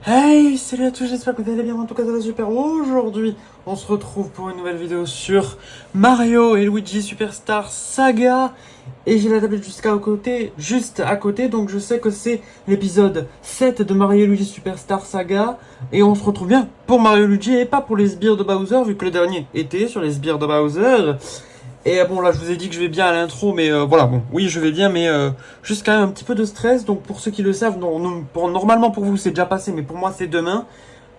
Hey, salut à tous, j'espère que vous allez bien, en tout cas ça va super. Aujourd'hui, on se retrouve pour une nouvelle vidéo sur Mario et Luigi Superstar Saga. Et j'ai la tablette juste à côté, donc je sais que c'est l'épisode 7 de Mario et Luigi Superstar Saga. Et on se retrouve bien pour Mario et Luigi et pas pour les sbires de Bowser, vu que le dernier était sur les sbires de Bowser. Et bon, là, je vous ai dit que je vais bien à l'intro, mais voilà, bon, oui, je vais bien, mais juste quand même un petit peu de stress. Donc, pour ceux qui le savent, normalement pour vous, c'est déjà passé, mais pour moi, c'est demain.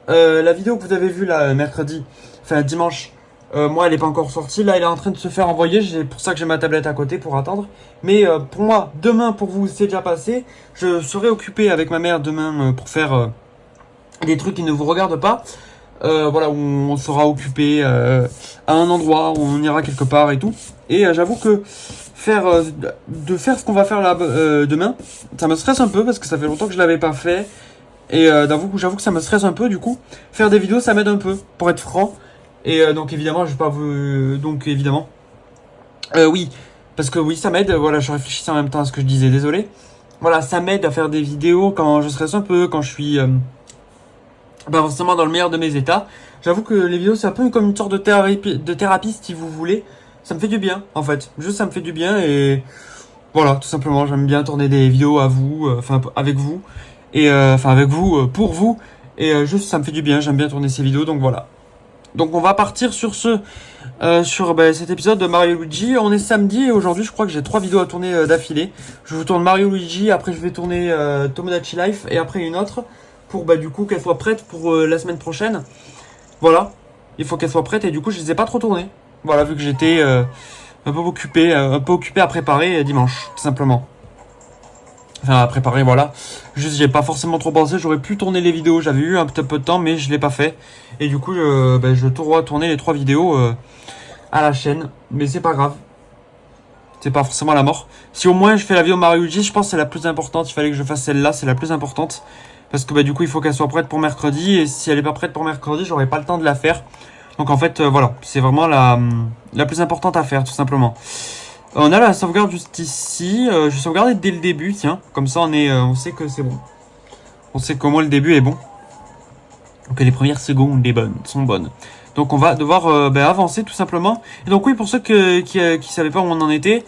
La vidéo que vous avez vue, là, mercredi, enfin, dimanche, moi, elle n'est pas encore sortie. Là, elle est en train de se faire envoyer. C'est pour ça que j'ai ma tablette à côté pour attendre. Mais pour moi, demain, pour vous, c'est déjà passé. Je serai occupé avec ma mère demain pour faire des trucs qui ne vous regardent pas. Voilà, où on sera occupé à un endroit, où on ira quelque part et tout. Et j'avoue que faire ce qu'on va faire là demain, ça me stresse un peu parce que ça fait longtemps que je l'avais pas fait. Et j'avoue que ça me stresse un peu du coup. Faire des vidéos, ça m'aide un peu, pour être franc. Et donc évidemment, je vais pas vous... Donc évidemment... oui, parce que oui, ça m'aide. Voilà, je réfléchissais en même temps à ce que je disais, désolé. Voilà, ça m'aide à faire des vidéos quand je stresse un peu, quand je suis... pas forcément dans le meilleur de mes états. J'avoue que les vidéos, c'est un peu comme une sorte de thérapie, si vous voulez. Ça me fait du bien, en fait. Juste, ça me fait du bien et voilà, tout simplement, j'aime bien tourner des vidéos à vous, enfin, avec vous. Et enfin, avec vous, pour vous. Et juste, ça me fait du bien, j'aime bien tourner ces vidéos, donc voilà. Donc, on va partir sur cet épisode de Mario Luigi. On est samedi et aujourd'hui, je crois que j'ai 3 vidéos à tourner d'affilée. Je vous tourne Mario Luigi, après je vais tourner Tomodachi Life et après une autre pour du coup qu'elle soit prête pour la semaine prochaine. Voilà, il faut qu'elle soit prête et du coup je les ai pas trop tournées. Voilà, vu que j'étais un peu occupé à préparer dimanche, tout simplement. Enfin à préparer, voilà. Juste j'ai pas forcément trop pensé, j'aurais pu tourner les vidéos, j'avais eu un petit peu de temps mais je l'ai pas fait. Et du coup je dois tourner les 3 vidéos à la chaîne, mais c'est pas grave. C'est pas forcément la mort. Si au moins je fais la vidéo Mario Luigi, je pense que c'est la plus importante. Il fallait que je fasse celle-là, c'est la plus importante. Parce que du coup il faut qu'elle soit prête pour mercredi. Et si elle est pas prête pour mercredi, j'aurai pas le temps de la faire. Donc en fait voilà, c'est vraiment la plus importante à faire tout simplement. On a la sauvegarde juste ici. Je vais sauvegarder dès le début, tiens. Comme ça on sait que c'est bon. On sait qu'au moins le début est bon. Donc les premières secondes sont bonnes. Donc on va devoir avancer tout simplement. Et donc oui, pour ceux qui savaient pas où on en était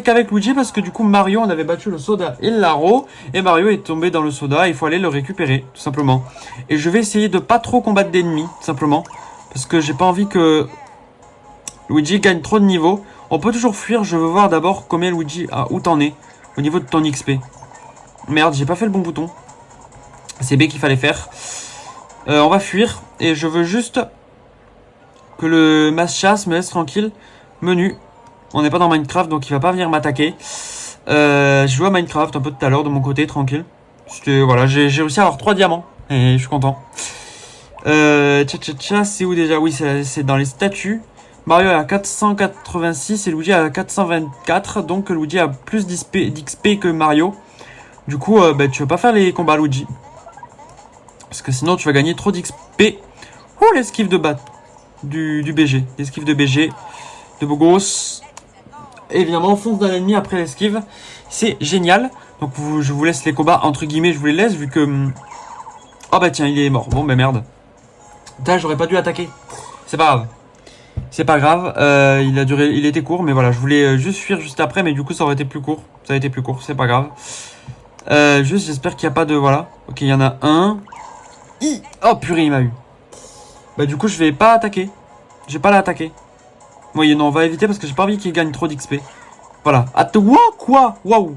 qu'avec Luigi parce que du coup Mario, on avait battu le soda et l'aro. Et Mario est tombé dans le soda et il faut aller le récupérer tout simplement. Et je vais essayer de pas trop combattre d'ennemis tout simplement. Parce que j'ai pas envie que Luigi gagne trop de niveau. On peut toujours fuir, je veux voir d'abord combien Luigi a, où t'en es au niveau de ton XP. Merde, j'ai pas fait le bon bouton. C'est B qu'il fallait faire. On va fuir et je veux juste que le mass chasse me laisse tranquille. Menu. On n'est pas dans Minecraft donc il va pas venir m'attaquer. Je joue à Minecraft un peu tout à l'heure de mon côté, tranquille. Voilà, j'ai réussi à avoir 3 diamants et je suis content. C'est où déjà? Oui, c'est dans les statues. Mario est à 486 et Luigi à 424. Donc Luigi a plus d'XP que Mario. Du coup, tu veux pas faire les combats Luigi. Parce que sinon tu vas gagner trop d'XP. Oh, l'esquive de bat du BG. L'esquive de BG. De beau gosse. Et évidemment, on fonce dans l'ennemi après l'esquive. C'est génial. Donc je vous laisse les combats. Entre guillemets, je vous les laisse vu que... Oh bah tiens, il est mort. Bon bah merde. Putain, j'aurais pas dû attaquer. C'est pas grave. C'est pas grave. Il était court. Mais voilà, je voulais juste fuir juste après. Mais du coup, ça aurait été plus court. Ça a été plus court. C'est pas grave. Juste, j'espère qu'il n'y a pas de... Voilà. Ok, il y en a un. Oh purée, il m'a eu. Du coup, je vais pas attaquer. Je vais pas l'attaquer. Oui, non, on va éviter parce que j'ai pas envie qu'il gagne trop d'XP. Voilà. Quoi? Waouh.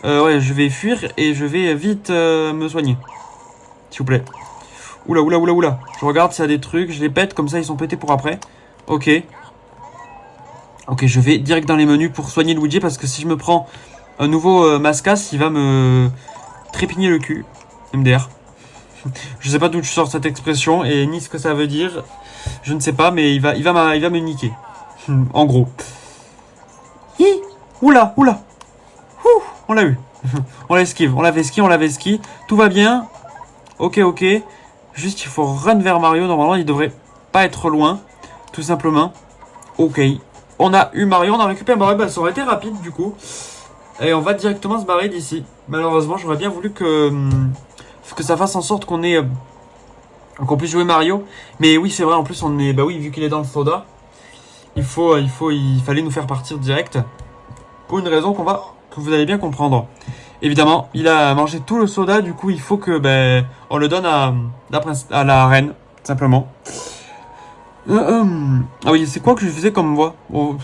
Ouais, je vais fuir et je vais vite me soigner. S'il vous plaît. Oula. Je regarde s'il y a des trucs. Je les pète, comme ça ils sont pétés pour après. Ok. Ok, je vais direct dans les menus pour soigner Luigi parce que si je me prends un nouveau mascasse, il va me trépigner le cul. MDR. Je sais pas d'où tu sors cette expression et ni ce que ça veut dire. Je ne sais pas, mais il va me niquer. En gros. Oula. On l'a eu. On l'esquive, on l'avait ski. Tout va bien. Ok. Juste, il faut run vers Mario. Normalement, il devrait pas être loin. Tout simplement. Ok. On a eu Mario, on a récupéré Mario. Ça aurait été rapide, du coup. Et on va directement se barrer d'ici. Malheureusement, j'aurais bien voulu faut que ça fasse en sorte qu'on ait... qu'on puisse jouer Mario. Mais oui, c'est vrai, en plus, on est... Bah oui, vu qu'il est dans le soda, il fallait nous faire partir direct. Pour une raison que vous allez bien comprendre. Évidemment, il a mangé tout le soda, du coup, il faut que... on le donne à la reine, simplement. Ah oui, c'est quoi que je faisais comme voix? Oh,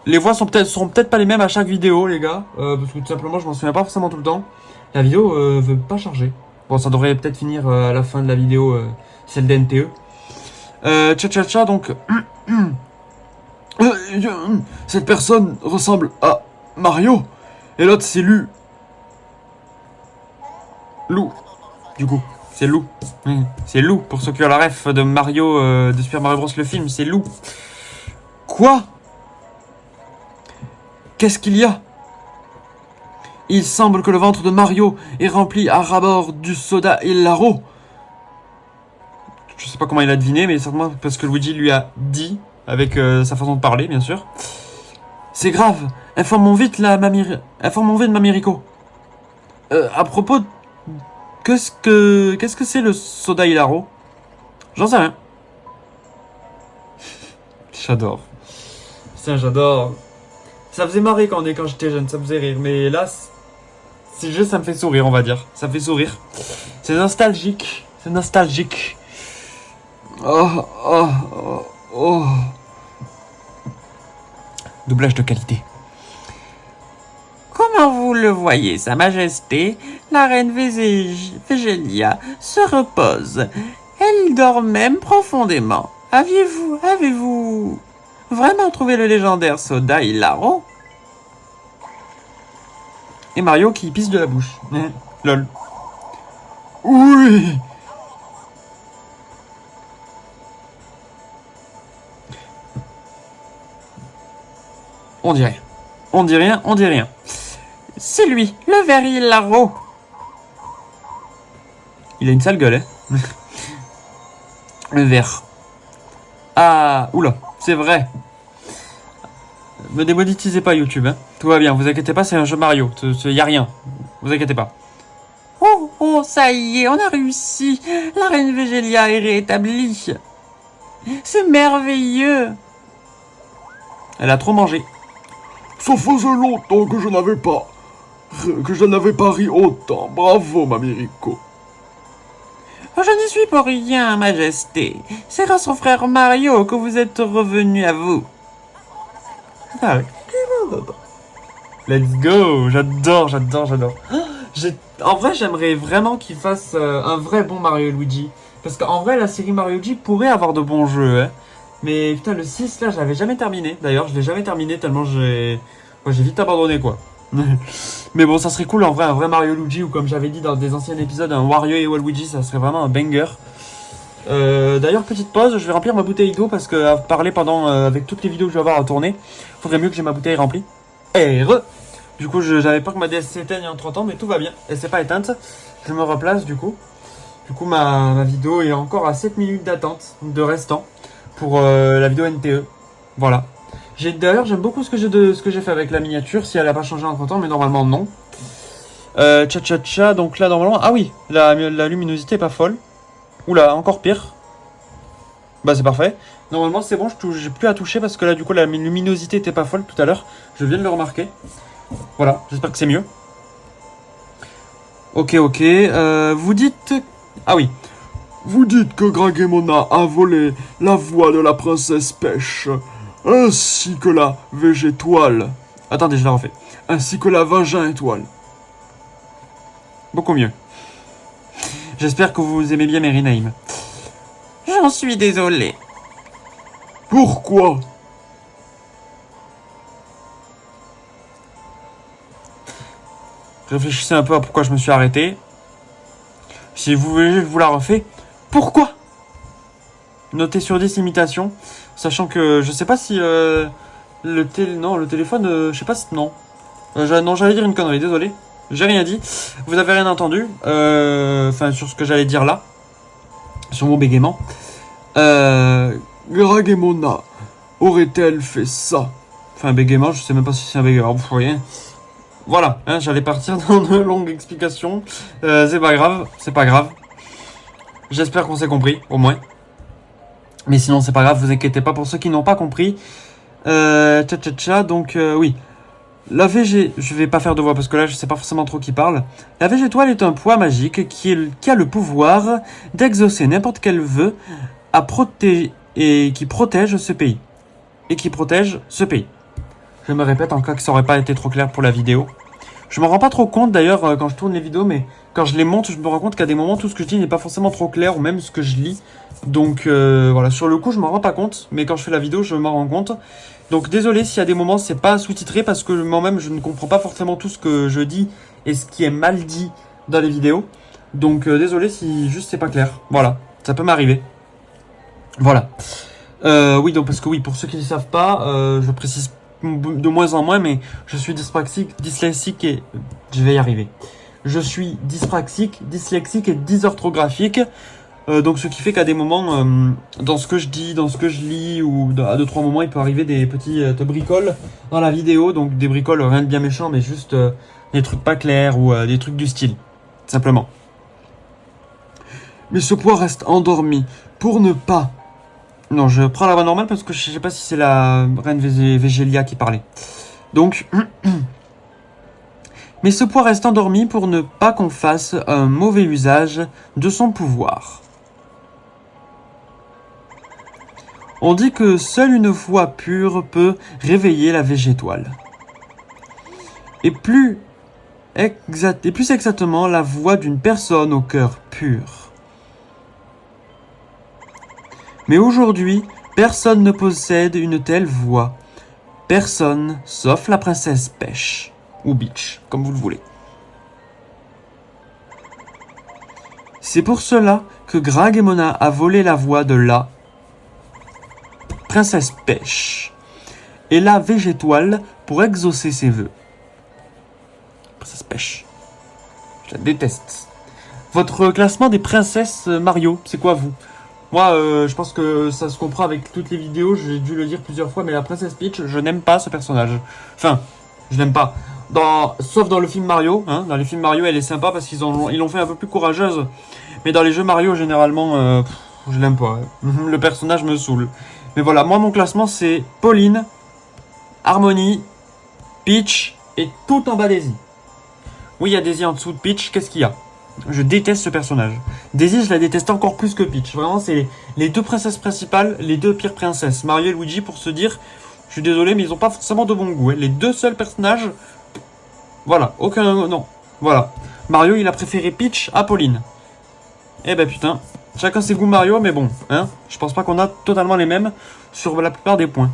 les voix seront peut-être pas les mêmes à chaque vidéo, les gars. Parce que tout simplement, je m'en souviens pas forcément tout le temps. La vidéo veut pas charger. Bon, ça devrait peut-être finir à la fin de la vidéo, celle d'NTE. Tcha, donc... cette personne ressemble à Mario. Et l'autre, c'est Lou. Du coup, c'est Lou. C'est Lou, pour ceux qui ont la ref de Mario, de Super Mario Bros. Le film, c'est Lou. Quoi? Qu'est-ce qu'il y a? Il semble que le ventre de Mario est rempli à ras-bord du soda Hilaro. Je sais pas comment il a deviné, mais certainement parce que Luigi lui a dit, avec sa façon de parler, bien sûr. C'est grave. Informons vite Mamie Rico. À propos, qu'est-ce que c'est le soda Hilaro? J'en sais rien. J'adore. Putain, j'adore. Ça faisait marrer quand j'étais jeune, ça me faisait rire. Mais là, c'est juste, ça me fait sourire, on va dire. Ça me fait sourire. C'est nostalgique. C'est nostalgique. Oh. Doublage de qualité. Comment vous le voyez, Sa Majesté, la reine Végélia se repose. Elle dort même profondément. Avez-vous vraiment trouvé le légendaire soda Hilaro? Et Mario qui pisse de la bouche. Lol. Oui. On dit rien. On dit rien, on dit rien. C'est lui, le ver Hilaro. Il a une sale gueule, hein. Le ver. Ah, oula, c'est vrai. Me démonétisez pas YouTube, hein. Tout va bien, vous inquiétez pas, c'est un jeu Mario. Y a rien. Vous inquiétez pas. Oh, ça y est, on a réussi. La reine Végélia est rétablie. C'est merveilleux. Elle a trop mangé. Ça faisait longtemps que je n'avais pas ri autant. Bravo, Mamie Rico. Je n'y suis pour rien, Majesté. C'est grâce au frère Mario que vous êtes revenu à vous. Ah ouais. Let's go. J'adore. En vrai, j'aimerais vraiment qu'il fasse un vrai bon Mario Luigi. Parce qu'en vrai, la série Mario Luigi pourrait avoir de bons jeux, hein. Mais putain, le 6 là, je l'avais jamais terminé. D'ailleurs, je l'ai jamais terminé tellement j'ai vite abandonné, quoi. Mais bon, ça serait cool en vrai, un vrai Mario Luigi, ou comme j'avais dit dans des anciens épisodes, un Wario et Waluigi, ça serait vraiment un banger. D'ailleurs, petite pause, je vais remplir ma bouteille d'eau parce que à parler pendant avec toutes les vidéos que je vais avoir à tourner, faudrait mieux que j'ai ma bouteille remplie. Du coup, j'avais peur que ma DS s'éteigne entre temps, mais tout va bien. Elle s'est pas éteinte. Je me replace du coup. Du coup, ma vidéo est encore à 7 minutes d'attente de restant pour la vidéo NTE. Voilà. D'ailleurs, j'aime beaucoup ce que j'ai fait avec la miniature, si elle a pas changé entre temps, mais normalement non. Donc là, normalement... Ah oui, la luminosité est pas folle. Oula, encore pire. Bah c'est parfait. Normalement c'est bon, j'ai plus à toucher parce que là du coup la luminosité était pas folle tout à l'heure. Je viens de le remarquer. Voilà, j'espère que c'est mieux. Ok. Vous dites... Ah oui. Vous dites que Gragemona a volé la voix de la princesse Pêche, ainsi que la végétoile. Attendez, je la refais. Ainsi que la vagin étoile. Beaucoup mieux. J'espère que vous aimez bien mes renames. J'en suis désolé. Pourquoi? Réfléchissez un peu à pourquoi je me suis arrêté. Si vous voulez, je vous la refais. Pourquoi? Notez sur 10 imitations. Sachant que je sais pas si le téléphone, je sais pas si... Non. Non, j'allais dire une connerie, désolé. J'ai rien dit. Vous avez rien entendu. Enfin, sur ce que j'allais dire là. Sur mon bégaiement. Gragemona aurait-elle fait ça? Enfin, bégaiement, je sais même pas si c'est un bégaiement. Vous rien. voilà, hein, j'allais partir dans de longues explications. C'est pas grave, c'est pas grave. J'espère qu'on s'est compris, au moins. Mais sinon, c'est pas grave, vous inquiétez pas pour ceux qui n'ont pas compris. Donc, oui. La VG, je vais pas faire de voix parce que là, je sais pas forcément trop qui parle. La végétoile est un poids magique qui a le pouvoir d'exaucer n'importe quel vœu à protéger et qui protège ce pays. Je me répète en cas que ça aurait pas été trop clair pour la vidéo. Je me rends pas trop compte d'ailleurs quand je tourne les vidéos, mais quand je les monte, je me rends compte qu'à des moments, tout ce que je dis n'est pas forcément trop clair, ou même ce que je lis. Donc voilà, sur le coup, je m'en rends pas compte, mais quand je fais la vidéo, je m'en rends compte. Donc désolé s'il y a des moments, c'est pas sous-titré, parce que moi-même, je ne comprends pas forcément tout ce que je dis et ce qui est mal dit dans les vidéos. Donc désolé si juste c'est pas clair. Voilà, ça peut m'arriver. Voilà. Oui, donc parce que oui, pour ceux qui ne savent pas, je précise de moins en moins, mais je suis dyslexique et je vais y arriver. Je suis dyspraxique, dyslexique et dysorthographique. Donc ce qui fait qu'à des moments, dans ce que je dis, dans ce que je lis, ou à 2-3 moments, il peut arriver des petites bricoles dans la vidéo. Donc des bricoles, rien de bien méchant, mais juste des trucs pas clairs ou des trucs du style. Simplement. Mais ce poids reste endormi pour ne pas... Non, je prends la voix normale parce que je sais pas si c'est la reine Végélia qui parlait. Donc... Mais ce poids reste endormi pour ne pas qu'on fasse un mauvais usage de son pouvoir. On dit que seule une voix pure peut réveiller la végétoile. Et plus exactement la voix d'une personne au cœur pur. Mais aujourd'hui, personne ne possède une telle voix. Personne, sauf la princesse Pêche. Ou Beach, comme vous le voulez. C'est pour cela que Gragemona a volé la voix de la princesse Pêche et la végétoile pour exaucer ses vœux. Princesse Pêche. Je la déteste. Votre classement des princesses Mario, c'est quoi vous? Moi, je pense que ça se comprend avec toutes les vidéos, j'ai dû le dire plusieurs fois, mais la princesse Peach, je n'aime pas ce personnage. Enfin, je n'aime pas. Sauf dans le film Mario, hein. Dans les films Mario, elle est sympa parce qu'ils l'ont fait un peu plus courageuse. Mais dans les jeux Mario, généralement, je l'aime pas. Le personnage me saoule. Mais voilà, moi, mon classement, c'est Pauline, Harmony, Peach et tout en bas Daisy. Oui, il y a Daisy en dessous de Peach, qu'est-ce qu'il y a? Je déteste ce personnage. Daisy, je la déteste encore plus que Peach. Vraiment, c'est les deux princesses principales, les deux pires princesses. Mario et Luigi, pour se dire, je suis désolé, mais ils ont pas forcément de bon goût. Hein. Les deux seuls personnages, voilà, aucun, non, voilà. Mario, il a préféré Peach à Pauline. Eh ben putain, chacun ses goûts Mario, mais bon, hein, je pense pas qu'on a totalement les mêmes sur la plupart des points.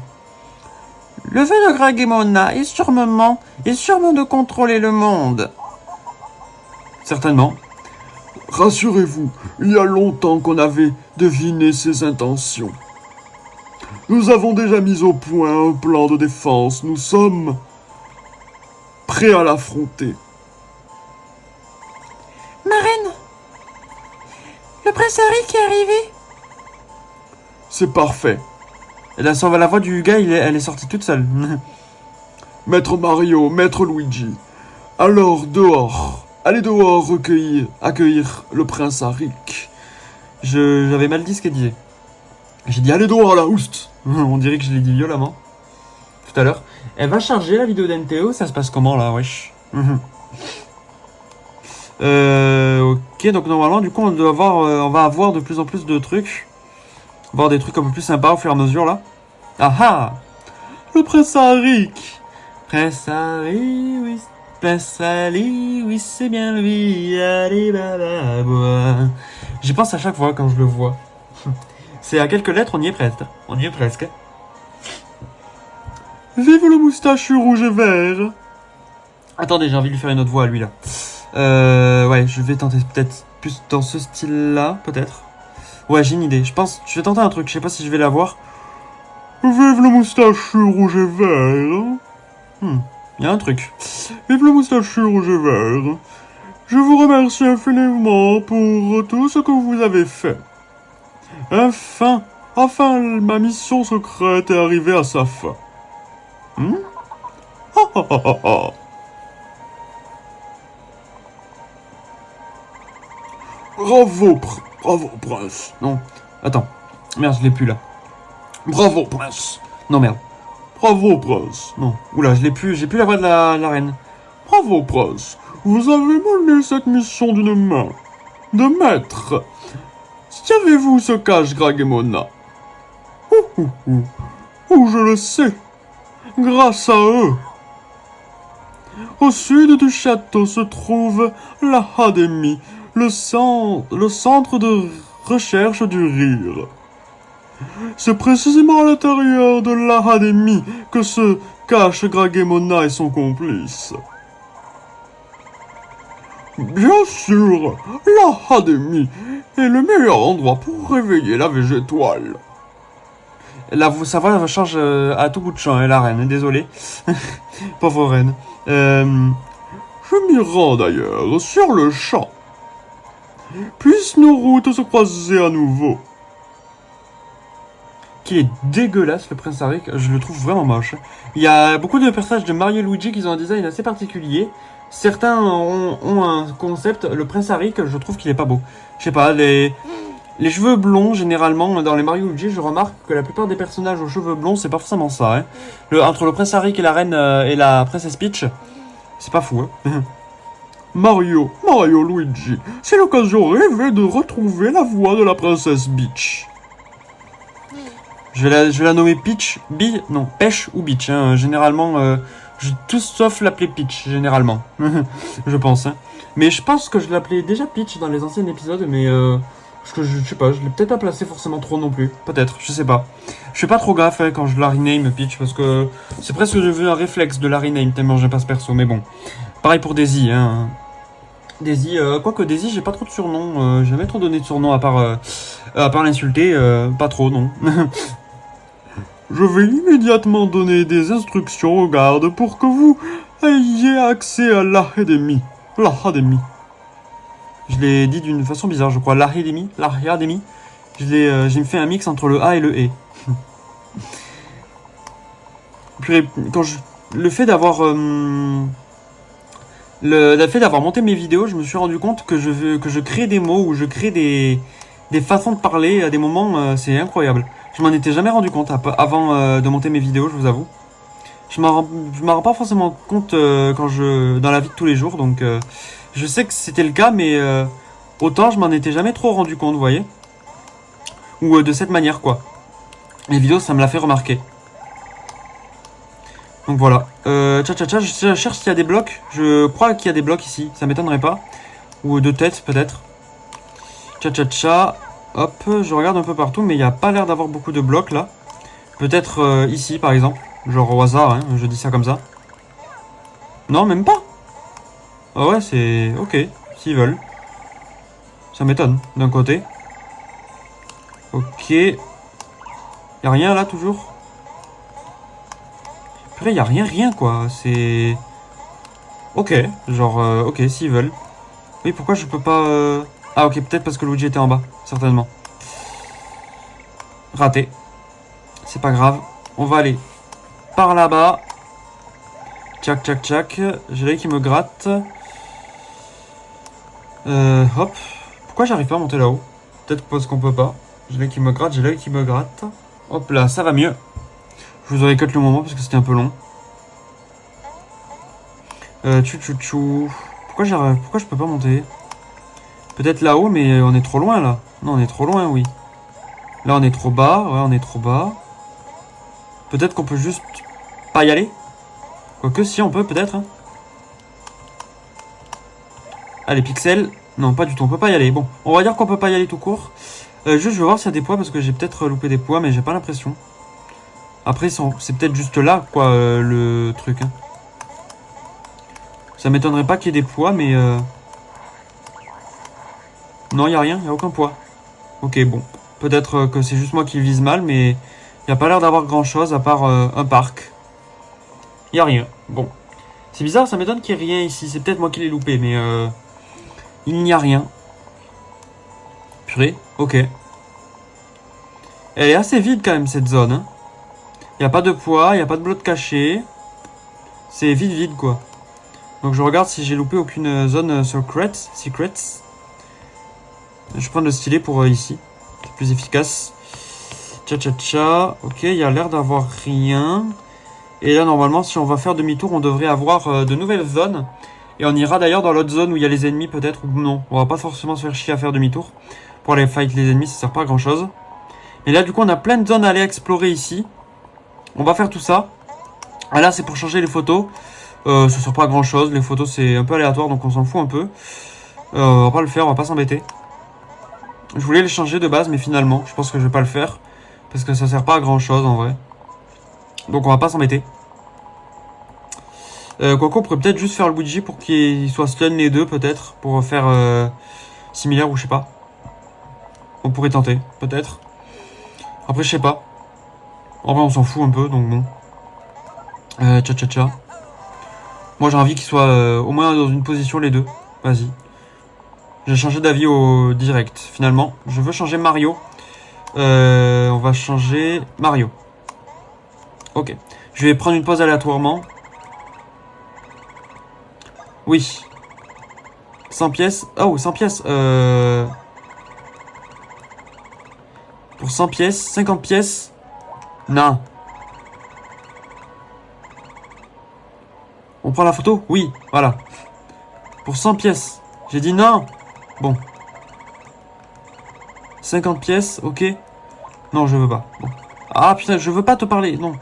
Le vœu de Gragemona est sûrement de contrôler le monde. Certainement. Rassurez-vous, il y a longtemps qu'on avait deviné ses intentions. Nous avons déjà mis au point un plan de défense. Nous sommes prêts à l'affronter. Marraine, le prince Harry qui est arrivé. C'est parfait. Et la voix du gars, elle est sortie toute seule. Maître Mario, Maître Luigi. Alors, dehors. Allez dehors accueillir le prince Arik. J'avais mal dit ce qu'elle disait. J'ai dit allez dehors là, oust. On dirait que je l'ai dit violemment. Tout à l'heure. Elle va charger la vidéo d'NTO, ça se passe comment là, wesh? Ok, donc normalement, du coup, on va avoir de plus en plus de trucs. On va avoir des trucs un peu plus sympas au fur et à mesure là. Ah ah! Le prince Arik! Prince Harry, oui. Prince Harry, oui, c'est bien lui. Allez, baba. J'y pense à chaque fois quand je le vois. C'est à quelques lettres, on y est presque. On y est presque. Vive le moustachu rouge et vert. Attendez, j'ai envie de lui faire une autre voix à lui là. Ouais, je vais tenter peut-être plus dans ce style-là, peut-être. Ouais, j'ai une idée. Je pense, je vais tenter un truc. Je sais pas si je vais l'avoir. Vive le moustachu rouge et vert. Il y a un truc. Vive le moustachu rouge et vert. Je vous remercie infiniment pour tout ce que vous avez fait. Enfin, ma mission secrète est arrivée à sa fin. Bravo, prince. Non, attends. Merde, je l'ai plus là. Bravo, prince. Non, merde. Bravo, prince. Non, oula, je l'ai plus, j'ai plus la voix de la reine. Bravo, prince. Vous avez mené cette mission d'une main de maître. Savez-vous ce cache Gragemona? Ouh, je le sais. Grâce à eux. Au sud du château se trouve l'Académie, le centre de recherche du rire. C'est précisément à l'intérieur de l'Académie que se cachent Gragemona et son complice. Bien sûr, l'Académie est le meilleur endroit pour réveiller la végétoile. Sa voix change à tout bout de champ, hein, la reine, désolé. Pauvre reine. Je m'y rends d'ailleurs sur le champ. Puissent nos routes se croiser à nouveau. Qui est dégueulasse, le prince Arik, je le trouve vraiment moche. Il y a beaucoup de personnages de Mario et Luigi qui ont un design assez particulier. Certains ont un concept, le prince Arik, je trouve qu'il est pas beau. Je sais pas, les cheveux blonds, généralement, dans les Mario et Luigi, je remarque que la plupart des personnages aux cheveux blonds, c'est pas forcément ça. Hein. Entre le prince Arik et la reine et la princesse Peach, c'est pas fou. Hein. Mario, Luigi, c'est l'occasion rêvée de retrouver la voix de la princesse Peach. Je vais la nommer Peach, non, Pêche ou Peach. Hein. Généralement, tous sauf l'appeler Peach, généralement. Je pense. Hein. Mais je pense que je l'appelais déjà Peach dans les anciens épisodes, mais je sais pas, je l'ai peut-être pas placé forcément trop non plus. Peut-être, je sais pas. Je fais pas trop gaffe hein, quand je la rename Peach, parce que c'est presque devenu un réflexe de la rename, tellement j'aime pas ce perso, mais bon. Pareil pour Daisy, hein. Daisy, quoique Daisy, j'ai pas trop de surnoms, j'ai jamais trop donné de surnoms à part l'insulter, pas trop, non. Je vais immédiatement donner des instructions aux gardes pour que vous ayez accès à l'Académie. L'Académie. Je l'ai dit d'une façon bizarre, je crois. L'Académie. J'ai fait un mix entre le A et le E. Puis, le fait d'avoir monté mes vidéos, je me suis rendu compte que je crée des mots ou je crée des façons de parler à des moments, c'est incroyable. Je m'en étais jamais rendu compte avant de monter mes vidéos, je vous avoue. Je m'en rends pas forcément compte dans la vie de tous les jours, donc je sais que c'était le cas, mais autant je m'en étais jamais trop rendu compte, vous voyez. Ou de cette manière, quoi. Les vidéos, ça me l'a fait remarquer. Donc voilà. Je cherche s'il y a des blocs. Je crois qu'il y a des blocs ici, ça m'étonnerait pas. Ou deux têtes, peut-être. Hop, je regarde un peu partout, mais il n'y a pas l'air d'avoir beaucoup de blocs là. Peut-être ici par exemple, genre au hasard, hein, je dis ça comme ça. Non, même pas. Ah ouais, c'est ok, s'ils veulent. Ça m'étonne, d'un côté. Ok. Y a rien là toujours. Puis là, y a rien quoi, c'est... Ok, genre, ok, s'ils veulent. Oui, pourquoi je peux pas... Ah ok, peut-être parce que Luigi était en bas, certainement. Raté. C'est pas grave. On va aller par là-bas. Tchac. J'ai l'œil qui me gratte. Hop. Pourquoi j'arrive pas à monter là-haut? Peut-être parce qu'on peut pas. J'ai l'œil qui me gratte, Hop là, ça va mieux. Je vous aurais cut le moment parce que c'était un peu long. Pourquoi je peux pas monter? Peut-être là-haut, mais on est trop loin, là. Non, on est trop loin, oui. Là, on est trop bas. Ouais, on est trop bas. Peut-être qu'on peut juste pas y aller. Quoique, si, on peut, peut-être. Hein. Allez, pixels. Non, pas du tout, on peut pas y aller. Bon, on va dire qu'on peut pas y aller tout court. Juste, je vais voir s'il y a des poids, parce que j'ai peut-être loupé des poids, mais j'ai pas l'impression. Après, c'est peut-être juste là, quoi, le truc. Hein. Ça m'étonnerait pas qu'il y ait des poids, mais... Non, il n'y a rien, il n'y a aucun poids. Ok, bon. Peut-être que c'est juste moi qui vise mal, mais il n'y a pas l'air d'avoir grand-chose à part un parc. Il n'y a rien. Bon. C'est bizarre, ça m'étonne qu'il n'y ait rien ici. C'est peut-être moi qui l'ai loupé, mais il n'y a rien. Purée, ok. Elle est assez vide quand même, cette zone. Hein. Il n'y a pas de poids, il n'y a pas de bloc caché. C'est vide, quoi. Donc je regarde si j'ai loupé aucune zone secrets. Je vais prendre le stylet pour ici. C'est plus efficace. Tcha. Ok, il y a l'air d'avoir rien. Et là, normalement, si on va faire demi-tour, on devrait avoir de nouvelles zones. Et on ira d'ailleurs dans l'autre zone où il y a les ennemis peut-être, ou non. On va pas forcément se faire chier à faire demi-tour. Pour aller fight les ennemis, ça sert pas à grand chose. Et là, du coup, on a plein de zones à aller explorer ici. On va faire tout ça. Ah là, c'est pour changer les photos. Ça sert pas à grand chose. Les photos, c'est un peu aléatoire, donc on s'en fout un peu. On va pas le faire, on va pas s'embêter. Je voulais les changer de base, mais finalement, je pense que je vais pas le faire. Parce que ça sert pas à grand chose en vrai. Donc on va pas s'embêter. Quoique on pourrait peut-être juste faire le Luigi pour qu'il soit stun les deux peut-être. Pour faire similaire ou je sais pas. On pourrait tenter, peut-être. Après je sais pas. En vrai on s'en fout un peu donc bon. Tcha. Moi j'ai envie qu'ils soient au moins dans une position les deux. Vas-y. J'ai changé d'avis au direct finalement. Je veux changer Mario. On va changer Mario. Ok. Je vais prendre une pause aléatoirement. Oui. 100 pièces. Oh, 100 pièces. Pour 100 pièces, 50 pièces. Non. On prend la photo? Oui, voilà. Pour 100 pièces. J'ai dit non. Bon. 50 pièces, ok. Non, je veux pas. Bon. Ah putain, je veux pas te parler, non.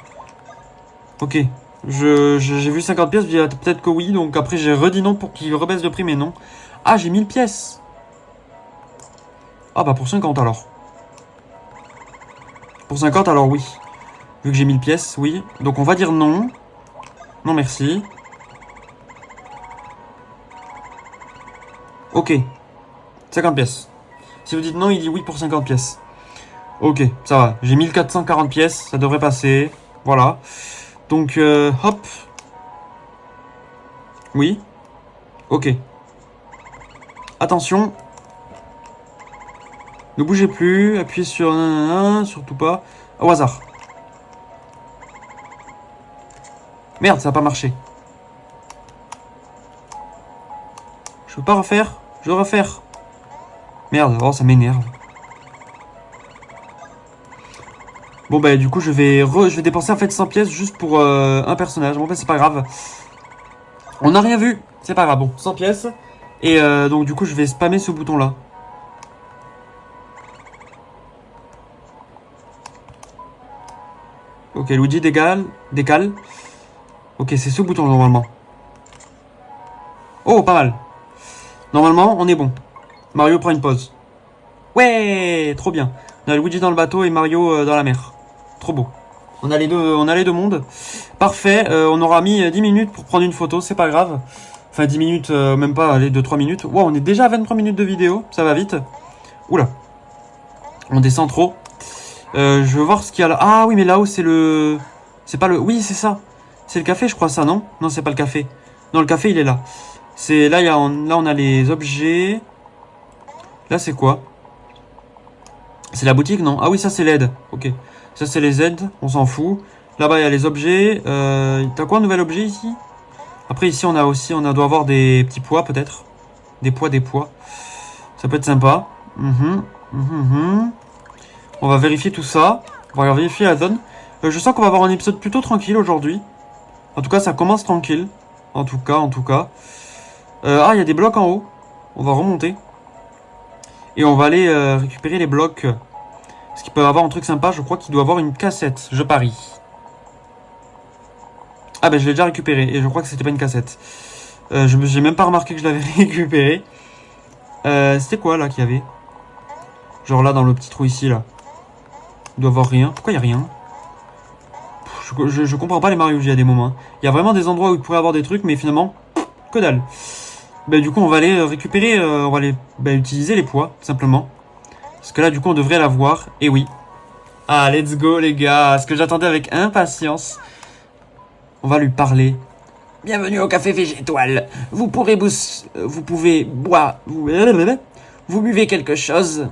Ok. J'ai vu 50 pièces, j'ai dit peut-être que oui, donc après j'ai redit non pour qu'il rebaisse de prix, mais non. Ah, j'ai 1000 pièces. Ah bah pour 50 alors. Pour 50 alors oui. Vu que j'ai 1000 pièces, oui. Donc on va dire non. Non merci. Ok. 50 pièces. Si vous dites non, il dit oui pour 50 pièces. Ok, ça va. J'ai 1440 pièces, ça devrait passer. Voilà. Donc, hop. Oui. Ok. Attention. Ne bougez plus. Appuyez sur... surtout pas. Au hasard. Merde, ça n'a pas marché. Je peux pas refaire. Je vais refaire. Merde, oh, ça m'énerve. Bon bah du coup je vais dépenser en fait 100 pièces juste pour un personnage. Bon bah c'est pas grave. On n'a rien vu. C'est pas grave. Bon, 100 pièces. Et donc du coup je vais spammer ce bouton là. Ok, Luigi décale. Ok, c'est ce bouton normalement. Oh, pas mal. Normalement, on est bon. Mario prend une pause. Ouais, trop bien. On a Luigi dans le bateau et Mario dans la mer. Trop beau. On a les deux mondes. Parfait, on aura mis 10 minutes pour prendre une photo, c'est pas grave. Enfin 10 minutes, même pas, allez, 2-3 minutes. Wow, on est déjà à 23 minutes de vidéo, ça va vite. Oula. On descend trop. Je veux voir ce qu'il y a là. Ah oui, mais là-haut c'est le... C'est pas le... Oui, c'est ça. C'est le café, je crois ça, non? Non, c'est pas le café. Non, le café, il est là. C'est là, là, on a les objets. Là, c'est quoi? C'est la boutique, non? Ah oui, ça, c'est l'aide. Ok. Ça, c'est les aides. On s'en fout. Là-bas, il y a les objets. T'as quoi, un nouvel objet, ici? Après, ici, on doit avoir des petits pois, peut-être. Des pois. Ça peut être sympa. On va vérifier tout ça. On va vérifier la zone. Je sens qu'on va avoir un épisode plutôt tranquille aujourd'hui. En tout cas, ça commence tranquille. En tout cas. Ah, il y a des blocs en haut. On va remonter. Et on va aller récupérer les blocs. Parce qu'il peut avoir un truc sympa. Je crois qu'il doit avoir une cassette. Je parie. Ah ben je l'ai déjà récupéré. Et je crois que c'était pas une cassette. J'ai même pas remarqué que je l'avais récupéré. C'était quoi là qu'il y avait? Genre là dans le petit trou ici là. Il doit y avoir rien. Pourquoi il y a rien? Je comprends pas les Mario G à des moments. Il y a vraiment des endroits où il pourrait y avoir des trucs. Mais finalement, que dalle. Ben du coup on va aller récupérer. On va aller utiliser les poids. Simplement. Parce que là du coup on devrait l'avoir. Et oui. Ah let's go les gars. Ce que j'attendais avec impatience. On va lui parler. Bienvenue au café végétal. Vous pouvez boire. Vous buvez quelque chose?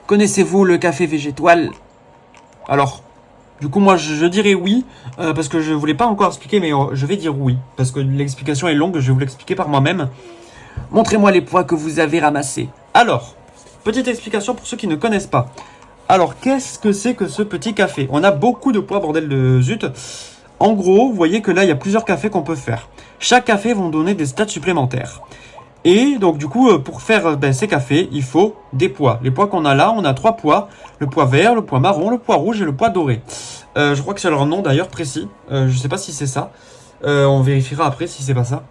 Connaissez-vous le café végétal? Alors, du coup, moi, je dirais oui, parce que je voulais pas encore expliquer, mais je vais dire oui, parce que l'explication est longue, je vais vous l'expliquer par moi-même. Montrez-moi les pois que vous avez ramassés. Alors, petite explication pour ceux qui ne connaissent pas. Alors, qu'est-ce que c'est que ce petit café? On a beaucoup de poids, bordel de zut. En gros, vous voyez que là, il y a plusieurs cafés qu'on peut faire. Chaque café vont donner des stats supplémentaires. Et donc, du coup, pour faire ces cafés, il faut des poids. Les poids qu'on a là, on a 3 poids. Le poids vert, le poids marron, le poids rouge et le poids doré. Je crois que c'est leur nom d'ailleurs précis. Je sais pas si c'est ça. On vérifiera après si c'est pas ça.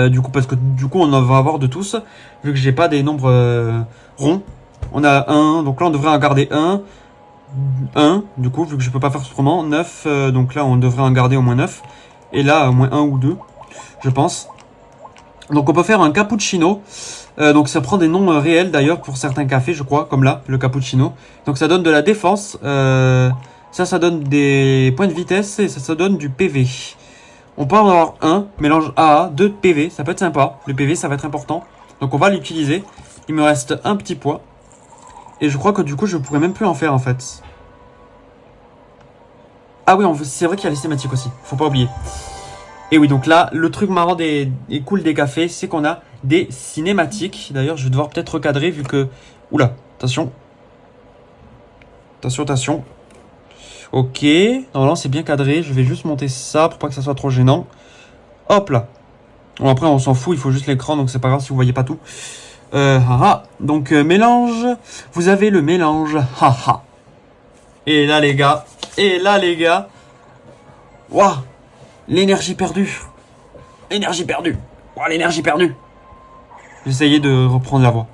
Du coup, parce que du coup, on en va avoir de tous. Vu que j'ai pas des nombres ronds. On a 1, donc là on devrait en garder 1. 1, du coup, vu que je peux pas faire autrement. 9, donc là on devrait en garder au moins 9. Et là, au moins 1 ou 2, je pense. Donc on peut faire un cappuccino. Donc ça prend des noms réels d'ailleurs pour certains cafés, je crois, comme là, le cappuccino. Donc ça donne de la défense. Ça donne des points de vitesse et ça donne du PV. On peut en avoir un, mélange AA, 2 PV, ça peut être sympa. Le PV, ça va être important. Donc on va l'utiliser. Il me reste un petit poids. Et je crois que du coup, je pourrais même plus en faire en fait. Ah oui, c'est vrai qu'il y a les cinématiques aussi. Faut pas oublier. Et oui, donc là, le truc marrant et cool des cafés, c'est qu'on a des cinématiques. D'ailleurs, je vais devoir peut-être recadrer vu que... Oula, attention. Attention, attention. Ok, normalement c'est bien cadré. Je vais juste monter ça pour pas que ça soit trop gênant. Hop là. Bon, après, on s'en fout, il faut juste l'écran, donc c'est pas grave si vous voyez pas tout. Donc mélange, vous avez le mélange, haha. Et là les gars, waouh, l'énergie perdue, waouh, l'énergie perdue. J'essayais de reprendre la voix.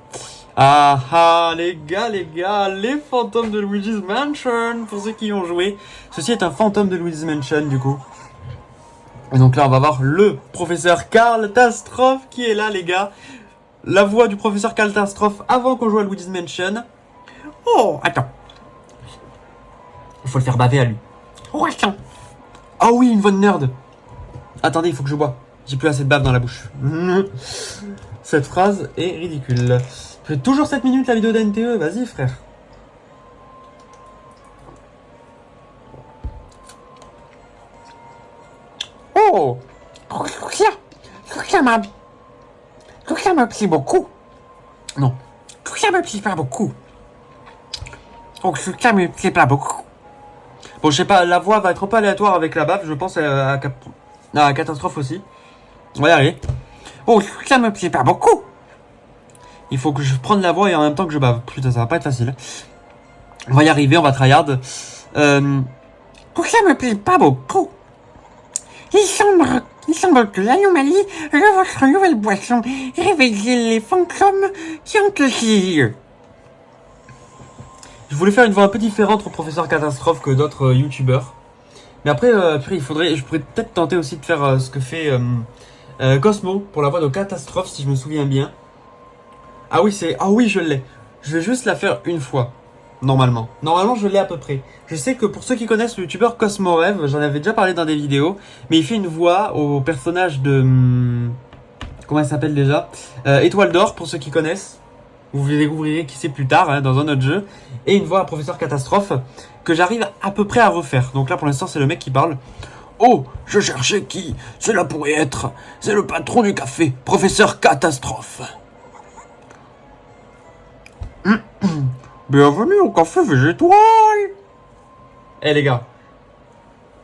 Ah les gars, les fantômes de Luigi's Mansion, pour ceux qui y ont joué. Ceci est un fantôme de Luigi's Mansion du coup. Et donc là on va voir le professeur Catastrophe qui est là les gars. La voix du professeur Catastrophe avant qu'on joue à Luigi's Mansion. Oh, attends. Il faut le faire baver à lui. Oh, attends. Ah oui, une voix de nerd. Attendez, il faut que je bois. J'ai plus assez de bave dans la bouche. Cette phrase est ridicule. Fait toujours 7 minutes la vidéo d'NTE. Vas-y, frère. Oh, ça me plaît beaucoup. Non. Ça me plaît pas beaucoup. Ça me plaît pas beaucoup. Bon, je sais pas, la voix va être un peu aléatoire avec la bave. Je pense à Catastrophe aussi. On va y aller. Oh, ça me plaît pas beaucoup. Il faut que je prenne la voix et en même temps que je bave. Putain, ça va pas être facile. On va y arriver, on va tryhard. Ça me plaît pas beaucoup. Il semble que l'anomalie de votre nouvelle boisson réveille les fantômes qui ont aussi. Je voulais faire une voix un peu différente au professeur Catastrophe que d'autres youtubeurs. Mais après, je pourrais peut-être tenter aussi de faire ce que fait Cosmo pour la voix de Catastrophe si je me souviens bien. Ah oui, je l'ai. Je vais juste la faire une fois. Normalement, je l'ai à peu près. Je sais que pour ceux qui connaissent le youtubeur Cosmo Rêve, j'en avais déjà parlé dans des vidéos, mais il fait une voix au personnage de... comment il s'appelle déjà, Étoile d'Or, pour ceux qui connaissent. Vous découvrirez qui c'est plus tard, dans un autre jeu. Et une voix à Professeur Catastrophe, que j'arrive à peu près à refaire. Donc là, pour l'instant, c'est le mec qui parle. Oh, je cherchais qui? Cela pourrait être... C'est le patron du café, Professeur Catastrophe. Bienvenue au café végétal. Eh les gars,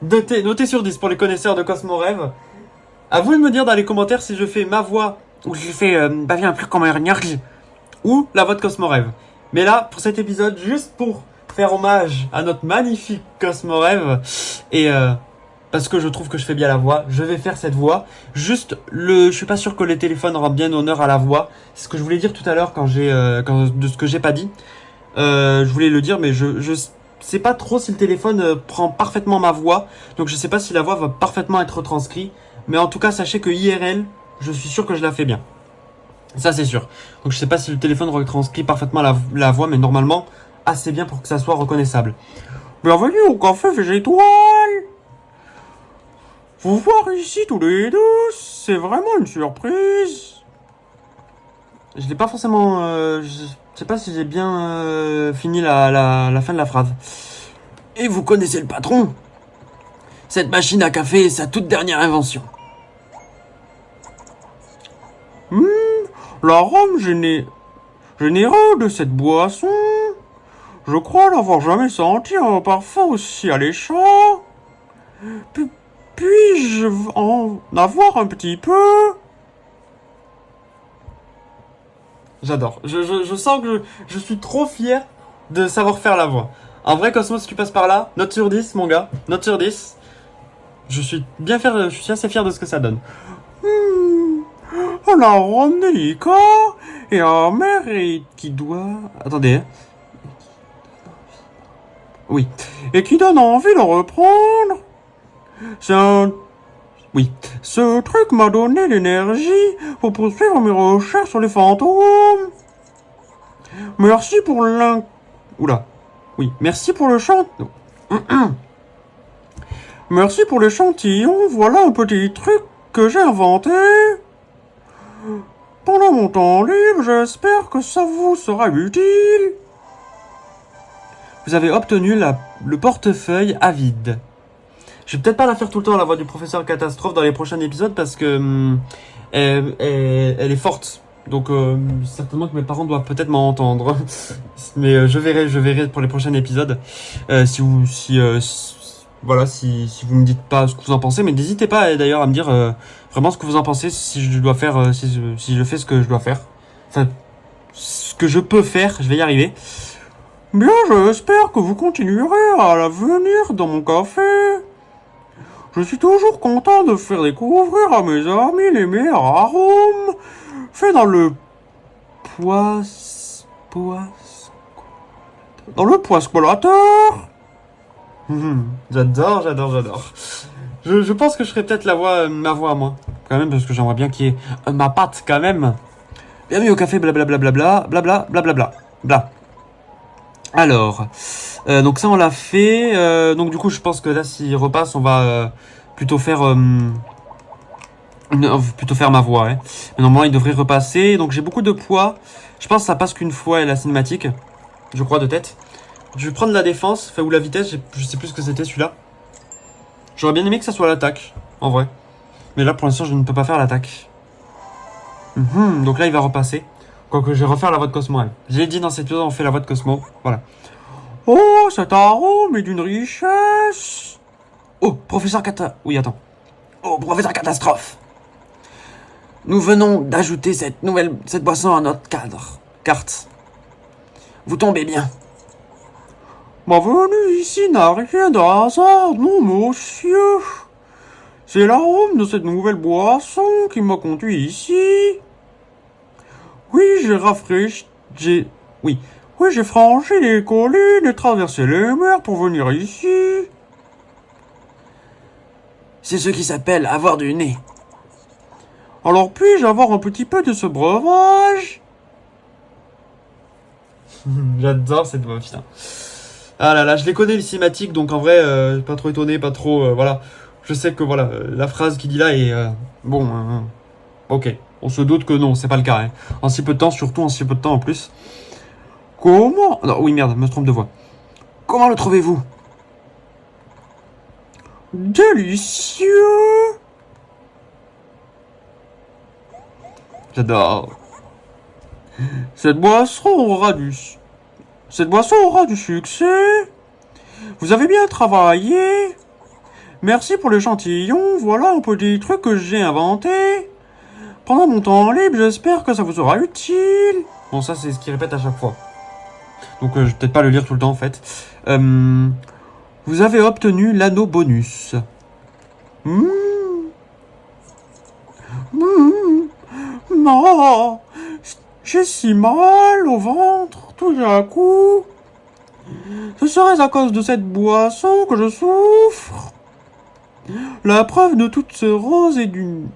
notez sur 10 pour les connaisseurs de Cosmo Rêve. À vous de me dire dans les commentaires si je fais ma voix ou si je fais bien plus comme un énergie ou la voix de Cosmo Rêve. Mais là, pour cet épisode, juste pour faire hommage à notre magnifique Cosmo Rêve et parce que je trouve que je fais bien la voix, je vais faire cette voix. Juste, je suis pas sûr que les téléphones rendent bien honneur à la voix. C'est ce que je voulais dire tout à l'heure de ce que j'ai pas dit. Je voulais le dire, mais je sais pas trop si le téléphone prend parfaitement ma voix. Donc je sais pas si la voix va parfaitement être retranscrite. Mais en tout cas, sachez que IRL, je suis sûr que je la fais bien. Ça, c'est sûr. Donc je sais pas si le téléphone retranscrit parfaitement la voix, mais normalement, assez bien pour que ça soit reconnaissable. Bienvenue au café végétal. Vous voir ici tous les deux, c'est vraiment une surprise. Je l'ai pas forcément... je sais pas si j'ai bien fini la fin de la phrase. Et vous connaissez le patron? Cette machine à café est sa toute dernière invention. L'arôme, je n'ai généreux de cette boisson. Je crois n'avoir jamais senti un parfum aussi alléchant. Puis-je en avoir un petit peu? J'adore. Je sens que je suis trop fier de savoir faire la voix. En vrai, Cosmo, si tu passes par là, note sur 10, mon gars. Note sur 10. Je suis assez fier de ce que ça donne. Un arôme délicat et amer et qui doit... Attendez. Oui. Et qui donne envie de reprendre. C'est un... Oui. Ce truc m'a donné l'énergie pour poursuivre mes recherches sur les fantômes. Merci pour l'un... Oula. Oui. Merci pour le chant... Merci pour l'échantillon. Voilà un petit truc que j'ai inventé. Pendant mon temps libre, j'espère que ça vous sera utile. Vous avez obtenu le portefeuille avide. Je vais peut-être pas la faire tout le temps, la voix du professeur Catastrophe dans les prochains épisodes parce que elle est forte. Donc certainement que mes parents doivent peut-être m'entendre. Mais je verrai pour les prochains épisodes. Si vous me dites pas ce que vous en pensez, mais n'hésitez pas d'ailleurs à me dire vraiment ce que vous en pensez si je dois faire, si je fais ce que je dois faire. Enfin, ce que je peux faire, je vais y arriver. Bien, j'espère que vous continuerez à venir dans mon café. Je suis toujours content de faire découvrir à mes amis les meilleurs arômes faits dans le poiscolateur. J'adore. Je pense que je ferai peut-être ma voix à moi. Quand même, parce que j'aimerais bien qu'il y ait ma patte quand même. Bienvenue au café, blablabla, blablabla, bla. Alors, donc ça on l'a fait. Donc du coup, je pense que là, s'il repasse, on va plutôt faire ma voix. Hein. Mais normalement, il devrait repasser. Donc j'ai beaucoup de poids. Je pense que ça passe qu'une fois la cinématique. Je crois de tête. Je vais prendre la défense, ou la vitesse. Je sais plus ce que c'était celui-là. J'aurais bien aimé que ça soit l'attaque, en vrai. Mais là, pour l'instant, je ne peux pas faire l'attaque. Donc là, il va repasser. Quoique, je vais refaire la voix de Cosmo. Hein. J'ai dit dans cette vidéo, on fait la voix de Cosmo. Voilà. Oh, cet arôme est d'une richesse. Oh, professeur Oui, attends. Oh, professeur Catastrophe. Nous venons d'ajouter cette boisson à notre carte. Vous tombez bien. Ma venue ici n'a rien de hasard, non, monsieur. C'est l'arôme de cette nouvelle boisson qui m'a conduit ici. Oui, j'ai franchi les collines et traversé les mers pour venir ici. C'est ce qui s'appelle avoir du nez. Alors puis-je avoir un petit peu de ce breuvage? J'adore cette voix, putain. Ah là là, je les connais les cinématiques, donc en vrai, pas trop étonné, pas trop... voilà. Je sais que voilà, la phrase qu'il dit là est... ok, on se doute que non, c'est pas le cas. Hein. En si peu de temps, surtout en si peu de temps en plus. Comment? Non, oui, merde, je me trompe de voix. Comment le trouvez-vous? Délicieux. J'adore. Cette boisson aura du succès. Vous avez bien travaillé. Merci pour l'échantillon. Voilà un petit truc que j'ai inventé. Pendant mon temps libre, j'espère que ça vous sera utile. Bon, ça, c'est ce qu'il répète à chaque fois. Donc, je vais peut-être pas le lire tout le temps, en fait. Vous avez obtenu l'anneau bonus. Non, j'ai si mal au ventre tout d'un coup. Ce serait à cause de cette boisson que je souffre. La preuve de toute ce rose est d'une...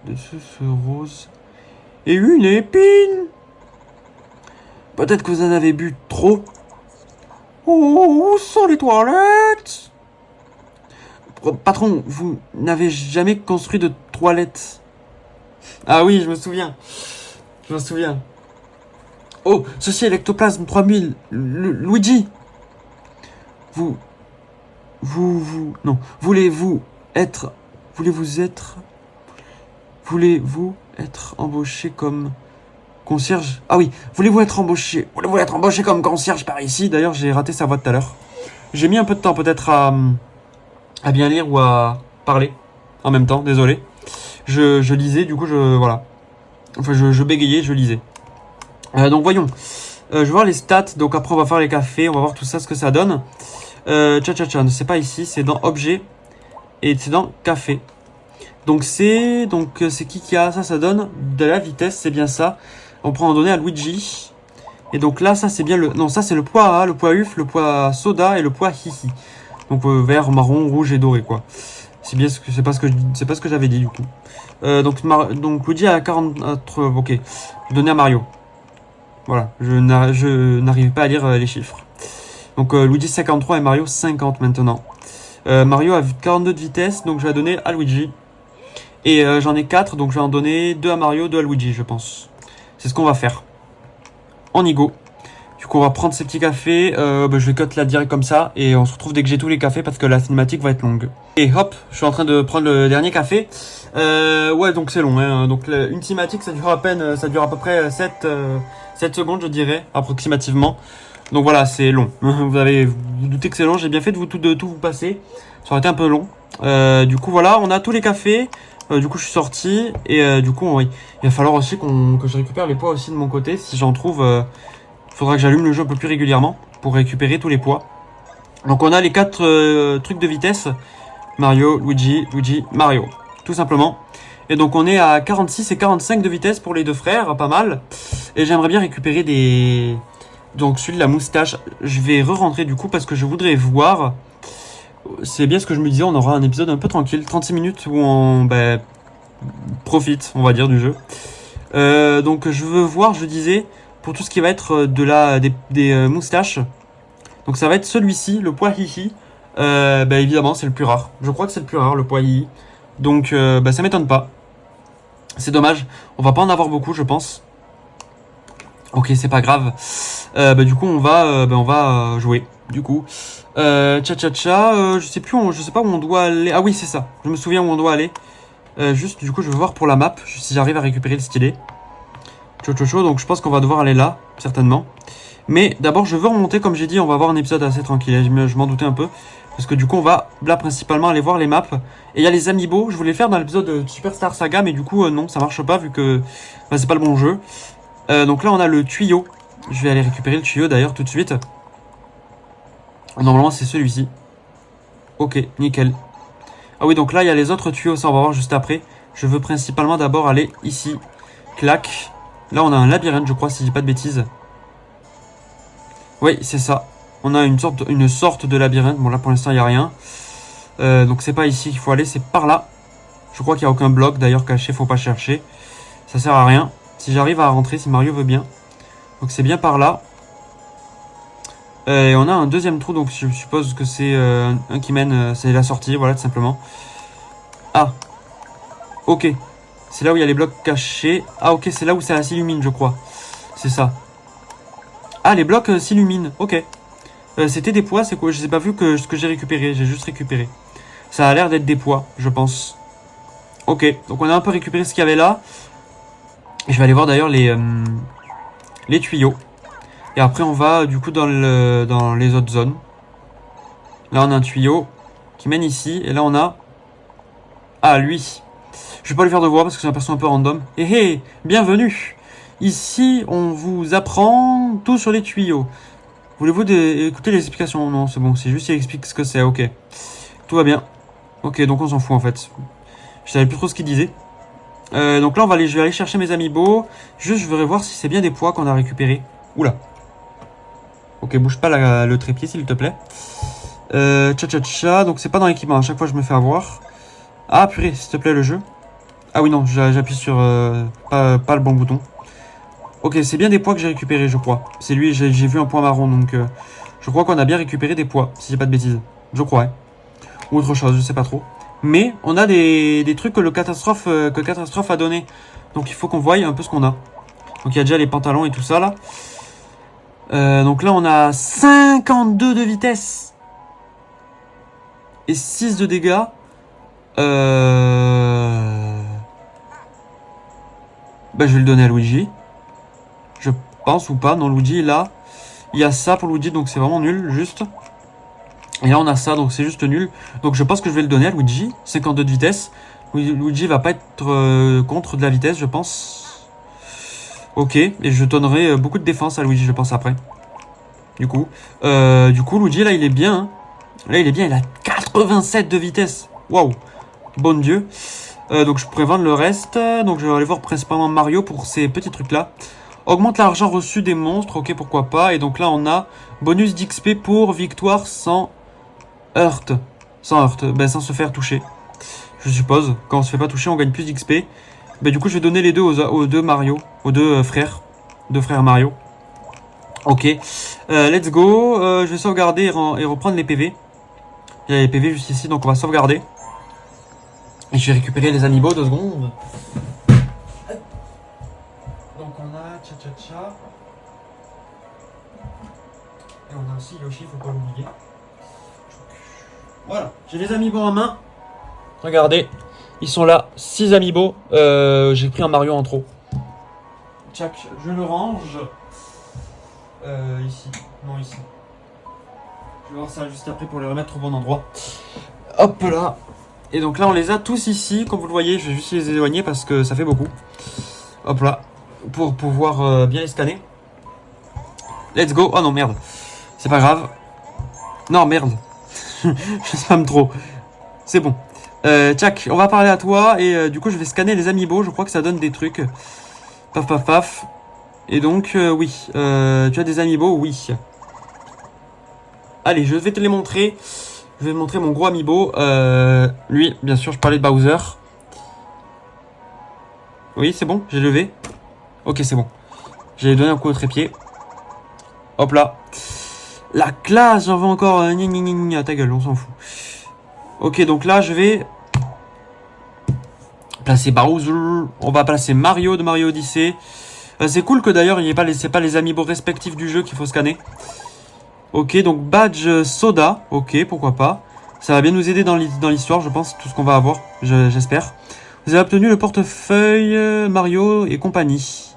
De ce rose... Et une épine. Peut-être que vous en avez bu trop. Oh, où sont les toilettes? Patron, vous n'avez jamais construit de toilettes. Ah oui, je me souviens. Oh, ceci est l'ectoplasme 3000. Luigi. Non. Voulez-vous être embauché comme Concierge. Ah oui, voulez-vous être embauché? Voulez-vous être embauché comme concierge par ici? D'ailleurs, j'ai raté sa voix tout à l'heure. J'ai mis un peu de temps peut-être à bien lire ou à parler en même temps, désolé. Je lisais, du coup, voilà. Enfin, je bégayais, je lisais. Donc, voyons. Je vais voir les stats. Donc, après, on va faire les cafés. On va voir tout ça, ce que ça donne. C'est pas ici, c'est dans objet. Et c'est dans café. Donc, c'est qui a ça? Ça donne de la vitesse, c'est bien ça. On prend en données à Luigi. Et donc là, ça, c'est bien le... Non, ça, c'est le poids A, le poids UF, le poids soda et le poids hihi. Donc, vert, marron, rouge et doré, quoi. C'est bien c'est pas ce que j'avais dit, du coup. Donc Luigi a 40... ok. Je donnais à Mario. Voilà. Je n'arrive pas à lire les chiffres. Donc, Luigi 53 et Mario 50 maintenant. Mario a 42 de vitesse, donc je vais donner à Luigi. Et j'en ai 4, donc je vais en donner 2 à Mario, 2 à Luigi, je pense. C'est ce qu'on va faire. On y go. Du coup, on va prendre ces petits cafés. Je vais cut là direct comme ça. Et on se retrouve dès que j'ai tous les cafés parce que la cinématique va être longue. Et hop, je suis en train de prendre le dernier café. Ouais, donc c'est long. Hein. Donc une cinématique, ça dure à peu près 7 secondes, je dirais, approximativement. Donc voilà, c'est long. Vous doutez que c'est long. J'ai bien fait de tout vous passer. Ça aurait été un peu long. Du coup, voilà, on a tous les cafés. Du coup, je suis sorti. Et du coup, oui, il va falloir aussi que je récupère les poids aussi de mon côté. Si j'en trouve, faudra que j'allume le jeu un peu plus régulièrement pour récupérer tous les poids. Donc, on a les 4 trucs de vitesse. Mario, Luigi, Mario. Tout simplement. Et donc, on est à 46 et 45 de vitesse pour les deux frères. Pas mal. Et j'aimerais bien récupérer des... Donc, celui de la moustache. Je vais re-rentrer du coup parce que je voudrais voir... C'est bien ce que je me disais, on aura un épisode un peu tranquille, 36 minutes où on profite, on va dire, du jeu. Donc je veux voir, je disais, pour tout ce qui va être des moustaches. Donc ça va être celui-ci, le poids hihi. Évidemment, c'est le plus rare. Je crois que c'est le plus rare, le poids hihi. Donc ça m'étonne pas. C'est dommage, on va pas en avoir beaucoup, je pense. Ok, c'est pas grave. Du coup, on va jouer. Du coup, je sais pas où on doit aller. Ah oui, c'est ça. Je me souviens où on doit aller. Juste, du coup, je vais voir pour la map si j'arrive à récupérer le stylet. Donc je pense qu'on va devoir aller là, certainement. Mais d'abord, je veux remonter, comme j'ai dit, on va avoir un épisode assez tranquille. Je m'en doutais un peu. Parce que du coup, on va là principalement aller voir les maps. Et il y a les amiibo. Je voulais le faire dans l'épisode de Superstar Saga, mais du coup, non, ça marche pas vu que c'est pas le bon jeu. Donc là, on a le tuyau. Je vais aller récupérer le tuyau d'ailleurs tout de suite. Normalement, c'est celui-ci. Ok, nickel. Ah oui, donc là, il y a les autres tuyaux. Ça, on va voir juste après. Je veux principalement d'abord aller ici. Clac. Là, on a un labyrinthe, je crois, si je dis pas de bêtises. Oui, c'est ça. On a une sorte de labyrinthe. Bon, là, pour l'instant, il n'y a rien. Donc, c'est pas ici qu'il faut aller. C'est par là. Je crois qu'il n'y a aucun bloc. D'ailleurs, caché, faut pas chercher. Ça sert à rien. Si j'arrive à rentrer, si Mario veut bien. Donc, c'est bien par là. Et on a un deuxième trou, donc je suppose que c'est un qui mène, c'est la sortie, voilà, tout simplement. Ah, ok. C'est là où il y a les blocs cachés. Ah, ok, c'est là où ça s'illumine, je crois. C'est ça. Ah, les blocs s'illuminent, ok. C'était des poids, c'est quoi? Je n'ai pas vu ce que j'ai récupéré, j'ai juste récupéré. Ça a l'air d'être des poids, je pense. Ok, donc on a un peu récupéré ce qu'il y avait là. Et je vais aller voir d'ailleurs les tuyaux. Et après, on va du coup dans les autres zones. Là, on a un tuyau qui mène ici. Et là, on a... Ah, lui. Je vais pas lui faire de voix parce que c'est un perso un peu random. Eh hé, bienvenue. Ici, on vous apprend tout sur les tuyaux. Voulez-vous écouter les explications? Non, c'est bon. C'est juste qu'il explique ce que c'est. Ok. Tout va bien. Ok, donc on s'en fout en fait. Je savais plus trop ce qu'il disait. Donc là, je vais aller chercher mes amiibo. Juste, je voudrais voir si c'est bien des poids qu'on a récupérés. Oula. Ok, bouge pas le trépied s'il te plaît. Donc c'est pas dans l'équipement, à chaque fois je me fais avoir. Ah purée, s'il te plaît le jeu. Ah oui non, j'appuie sur pas le bon bouton. Ok, c'est bien des poids que j'ai récupérés je crois. C'est lui, j'ai vu un point marron donc je crois qu'on a bien récupéré des poids, si j'ai pas de bêtises. Je crois. Hein. Ou autre chose, je sais pas trop. Mais on a des trucs que Catastrophe a donné. Donc il faut qu'on voie un peu ce qu'on a. Donc il y a déjà les pantalons et tout ça là. Donc là on a 52 de vitesse et 6 de dégâts. Je vais le donner à Luigi. Je pense ou pas. Non, Luigi là. Il y a ça pour Luigi, donc c'est vraiment nul, juste. Et là on a ça, donc c'est juste nul. Donc je pense que je vais le donner à Luigi. 52 de vitesse. Luigi va pas être contre de la vitesse, je pense. Ok, et je donnerai beaucoup de défense à Luigi, je pense, après. Du coup, Luigi, là, il est bien. Hein. Là, il est bien, il a 87 de vitesse. Waouh, bon Dieu. Donc je pourrais vendre le reste. Donc je vais aller voir principalement Mario pour ces petits trucs-là. Augmente l'argent reçu des monstres, ok, pourquoi pas. Et donc là, on a bonus d'XP pour victoire sans heurt. Sans heurt, ben sans se faire toucher. Je suppose, quand on se fait pas toucher, on gagne plus d'XP. Ben du coup, je vais donner les deux aux deux Mario, aux deux frères. Deux frères Mario. Ok, let's go. Je vais sauvegarder et reprendre les PV. Il y a les PV juste ici, donc on va sauvegarder. Et je vais récupérer les amiibo, 2 secondes. Donc on a Cha-Cha-Cha. Et on a aussi Yoshi, faut pas l'oublier. Voilà, j'ai les amiibo en main. Regardez, ils sont là, 6 amiibo. J'ai pris un Mario en trop. Tchac, je le range. Ici, non ici. Je vais voir ça juste après pour les remettre au bon endroit. Hop là. Et donc là on les a tous ici, comme vous le voyez. Je vais juste les éloigner parce que ça fait beaucoup. Hop là. Pour pouvoir bien les scanner. Let's go. Oh non merde. C'est pas grave. Non merde. Je spam trop. C'est bon. Tchac, on va parler à toi. Et du coup je vais scanner les amiibo. Je crois que ça donne des trucs. Paf paf paf. Et donc oui. Tu as des amiibo? Oui. Allez, je vais te les montrer. Je vais te montrer mon gros amiibo. Lui, bien sûr, je parlais de Bowser. Oui, c'est bon, j'ai levé. Ok, c'est bon. J'ai donné un coup au trépied. Hop là. La classe, j'en veux encore. Ta gueule, on s'en fout. Ok, donc là, je vais placer Bowser. On va placer Mario de Mario Odyssey. C'est cool que d'ailleurs, il n'y ait pas c'est pas les amiibo respectifs du jeu qu'il faut scanner. Ok, donc badge soda. Ok, pourquoi pas. Ça va bien nous aider dans l'histoire, je pense, tout ce qu'on va avoir, j'espère. Vous avez obtenu le portefeuille Mario et compagnie.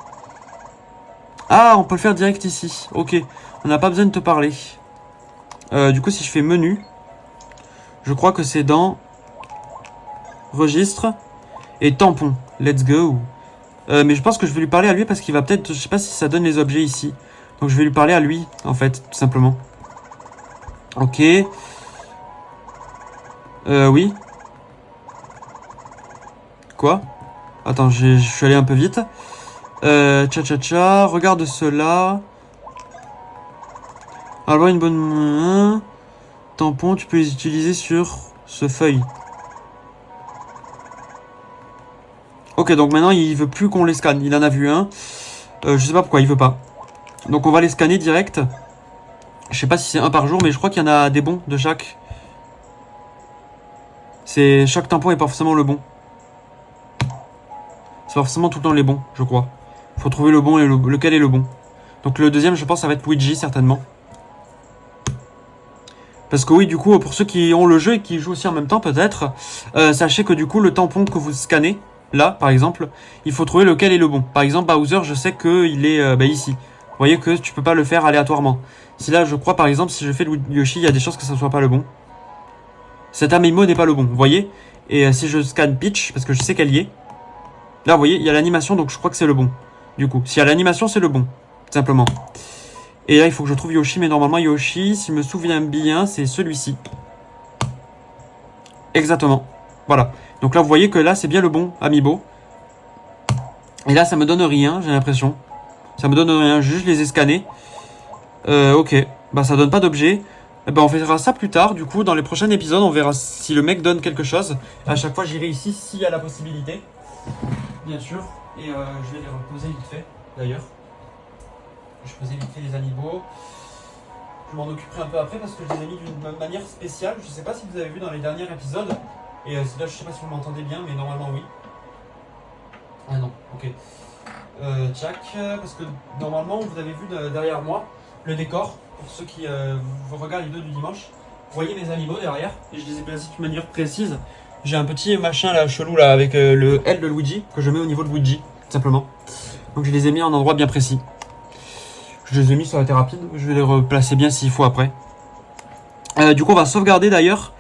Ah, on peut le faire direct ici. Ok, on n'a pas besoin de te parler. Du coup, si je fais menu, je crois que c'est dans registre et tampon. Let's go. Mais je pense que je vais lui parler à lui parce qu'il va peut-être... Je sais pas si ça donne les objets ici. Donc je vais lui parler à lui, en fait, tout simplement. Ok. Oui. Quoi? Attends, je suis allé un peu vite. Cha-cha-cha. Regarde cela. Alors, une bonne... Tampon, tu peux les utiliser sur ce feuille. Ok, donc maintenant, il veut plus qu'on les scanne. Il en a vu un. Je sais pas pourquoi, il veut pas. Donc, on va les scanner direct. Je sais pas si c'est un par jour, mais je crois qu'il y en a des bons de chaque. Chaque tampon est pas forcément le bon. C'est pas forcément tout le temps les bons, je crois. Faut trouver le bon et lequel est le bon. Donc le deuxième, je pense, ça va être Luigi, certainement. Parce que oui, du coup, pour ceux qui ont le jeu et qui jouent aussi en même temps, peut-être, sachez que du coup, le tampon que vous scannez, là, par exemple, il faut trouver lequel est le bon. Par exemple, Bowser, je sais qu'il est ici. Vous voyez que tu peux pas le faire aléatoirement. Si là, je crois, par exemple, si je fais Yoshi, il y a des chances que ça soit pas le bon. Cet amiibo n'est pas le bon, vous voyez. Et si je scanne Peach, parce que je sais qu'elle y est. Là, vous voyez, il y a l'animation, donc je crois que c'est le bon. Du coup, s'il y a l'animation, c'est le bon. Simplement. Et là, il faut que je trouve Yoshi, mais normalement, Yoshi, si je me souviens bien, c'est celui-ci. Exactement. Voilà. Donc là, vous voyez que là, c'est bien le bon amiibo. Et là, ça me donne rien, j'ai l'impression. Ça me donne rien, juste je les ai scannés. Ok. Bah, ça donne pas d'objet. Eh ben, on verra ça plus tard. Du coup, dans les prochains épisodes, on verra si le mec donne quelque chose. À chaque fois, j'irai ici s'il y a la possibilité. Bien sûr. Et je vais les reposer vite fait, d'ailleurs. Je posais vite fait les amiibo. Je m'en occuperai un peu après parce que je les ai mis d'une manière spéciale. Je sais pas si vous avez vu dans les derniers épisodes. Et là, je sais pas si vous m'entendez bien, mais normalement oui. Ah non, ok. Tchac, parce que normalement, vous avez vu derrière moi le décor. Pour ceux qui regardent les vidéos du dimanche, vous voyez mes amiibo derrière. Et je les ai placés d'une manière précise. J'ai un petit machin là, chelou là, avec le L de Luigi, que je mets au niveau de Luigi, tout simplement. Donc je les ai mis en endroit bien précis. Je les ai mis, ça a été rapide. Je vais les replacer bien s'il faut après. Du coup, on va sauvegarder d'ailleurs.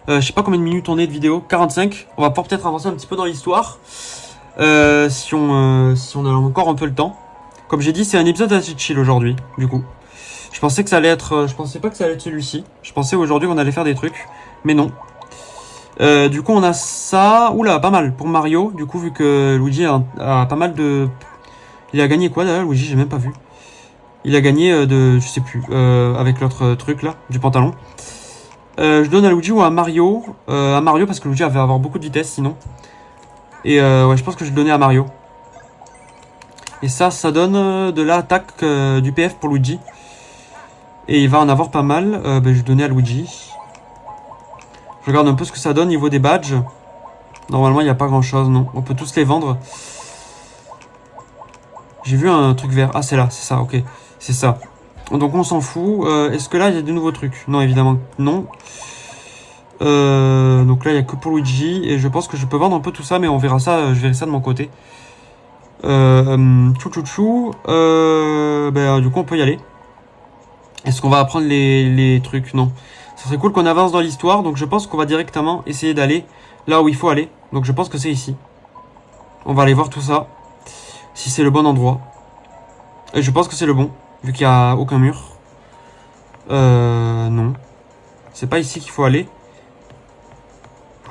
Je sais pas combien de minutes on est de vidéo. 45. On va pouvoir peut-être avancer un petit peu dans l'histoire. Si on a encore un peu le temps. Comme j'ai dit, c'est un épisode assez chill aujourd'hui, du coup. Je pensais que ça allait être... je pensais pas que ça allait être celui-ci. Je pensais aujourd'hui qu'on allait faire des trucs. Mais non. Du coup, on a ça... Oula, pas mal pour Mario. Du coup, vu que Luigi a pas mal de... Il a gagné quoi d'ailleurs, Luigi? J'ai même pas vu. Il a gagné de... Je sais plus. Avec l'autre truc là, du pantalon. Je donne à Luigi ou à Mario. À Mario parce que Luigi va avoir beaucoup de vitesse sinon. Et ouais, je pense que je vais le donner à Mario. Et ça donne de l'attaque du PF pour Luigi. Et il va en avoir pas mal. Je vais donner à Luigi. Je regarde un peu ce que ça donne au niveau des badges. Normalement, il n'y a pas grand chose, non. On peut tous les vendre. J'ai vu un truc vert. Ah, c'est là, c'est ça, ok. C'est ça. Donc, on s'en fout. Est-ce que là, il y a de nouveaux trucs? Non, évidemment, non. Donc là, il n'y a que pour Luigi. Et je pense que je peux vendre un peu tout ça, mais on verra ça. Je verrai ça de mon côté. Chou. Du coup, on peut y aller. Est-ce qu'on va apprendre les trucs? Non. Ça serait cool qu'on avance dans l'histoire. Donc je pense qu'on va directement essayer d'aller là où il faut aller. Donc je pense que c'est ici. On va aller voir tout ça. Si c'est le bon endroit. Et je pense que c'est le bon. Vu qu'il n'y a aucun mur. Non. C'est pas ici qu'il faut aller.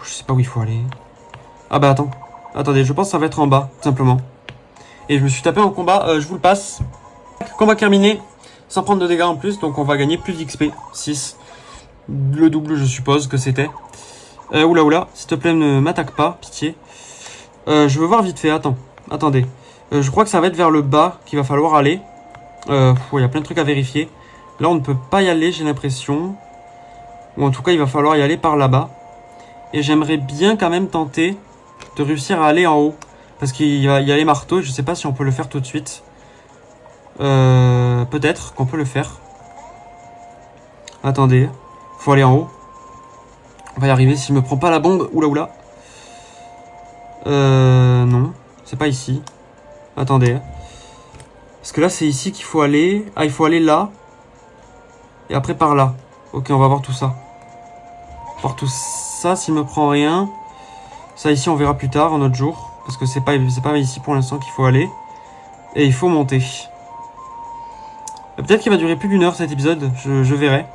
Je sais pas où il faut aller. Ah bah attends. Attendez, je pense que ça va être en bas, tout simplement. Et je me suis tapé en combat. Je vous le passe. Combat terminé. Sans prendre de dégâts en plus. Donc on va gagner plus d'XP. 6. Le double, je suppose que c'était. Oula, s'il te plaît, ne m'attaque pas, pitié. Je veux voir vite fait, attendez. Je crois que ça va être vers le bas qu'il va falloir aller. Il y a plein de trucs à vérifier. Là, on ne peut pas y aller, j'ai l'impression. Ou en tout cas, il va falloir y aller par là-bas. Et j'aimerais bien quand même tenter de réussir à aller en haut. Parce qu'il y a les marteaux, je sais pas si on peut le faire tout de suite. Peut-être qu'on peut le faire. Attendez. Faut aller en haut. On va y arriver si je me prends pas la bombe. Oula. Non. C'est pas ici. Attendez. Parce que là, c'est ici qu'il faut aller. Ah, il faut aller là. Et après par là. Ok, on va voir tout ça. Voir tout ça, s'il me prend rien. Ça ici, on verra plus tard, un autre jour. Parce que c'est pas ici pour l'instant qu'il faut aller. Et il faut monter. Peut-être qu'il va durer plus d'une heure cet épisode. Je verrai.